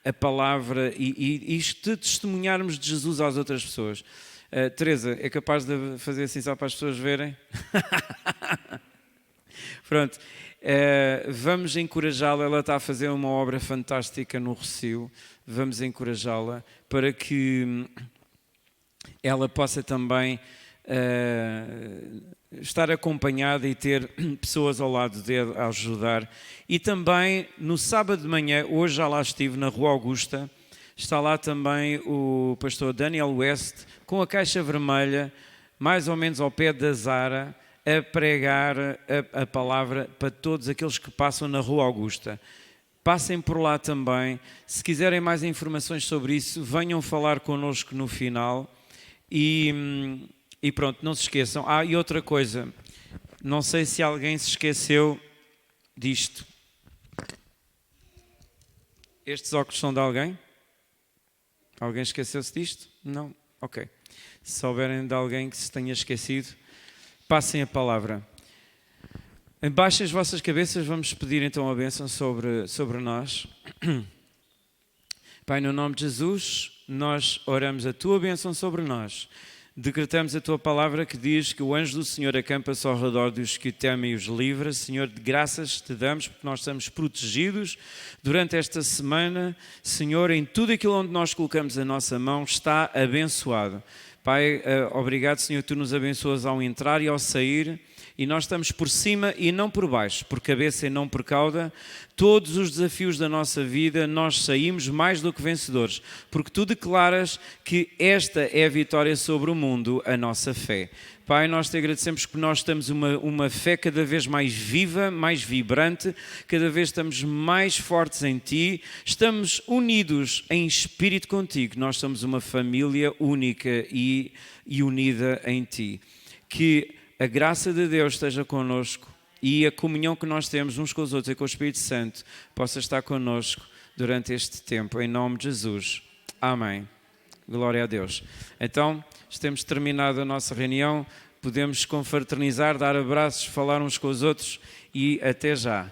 a palavra e testemunharmos de Jesus às outras pessoas. Teresa, é capaz de fazer assim só para as pessoas verem? Pronto. Vamos encorajá-la, ela está a fazer uma obra fantástica no Rossio, vamos encorajá-la para que ela possa também estar acompanhada e ter pessoas ao lado dele a ajudar. E também no sábado de manhã, hoje já lá estive na Rua Augusta, está lá também o pastor Daniel West com a caixa vermelha, mais ou menos ao pé da Zara, a pregar a palavra para todos aqueles que passam na Rua Augusta. Passem por lá também. Se quiserem mais informações sobre isso, venham falar connosco no final. E pronto, não se esqueçam. E outra coisa, não sei se alguém se esqueceu disto. Estes óculos são de alguém? Alguém esqueceu-se disto? Não? Ok. Se souberem de alguém que se tenha esquecido, passem a palavra. Baixem as vossas cabeças, vamos pedir então a bênção sobre nós. Pai, no nome de Jesus, nós oramos a Tua bênção sobre nós. Decretamos a Tua palavra que diz que o anjo do Senhor acampa-se ao redor dos que o temem e os livra. Senhor, de graças te damos porque nós estamos protegidos durante esta semana. Senhor, em tudo aquilo onde nós colocamos a nossa mão está abençoado. Pai, obrigado, Senhor, Tu nos abençoas ao entrar e ao sair, e nós estamos por cima e não por baixo, por cabeça e não por cauda. Todos os desafios da nossa vida, nós saímos mais do que vencedores, porque Tu declaras que esta é a vitória sobre o mundo, a nossa fé. Pai, nós Te agradecemos porque nós temos uma fé cada vez mais viva, mais vibrante, cada vez estamos mais fortes em Ti, estamos unidos em espírito contigo, nós somos uma família única e unida em Ti. Que a graça de Deus esteja connosco e a comunhão que nós temos uns com os outros e com o Espírito Santo possa estar connosco durante este tempo, em nome de Jesus. Amém. Glória a Deus. Então, temos terminado a nossa reunião, podemos confraternizar, dar abraços, falar uns com os outros e até já.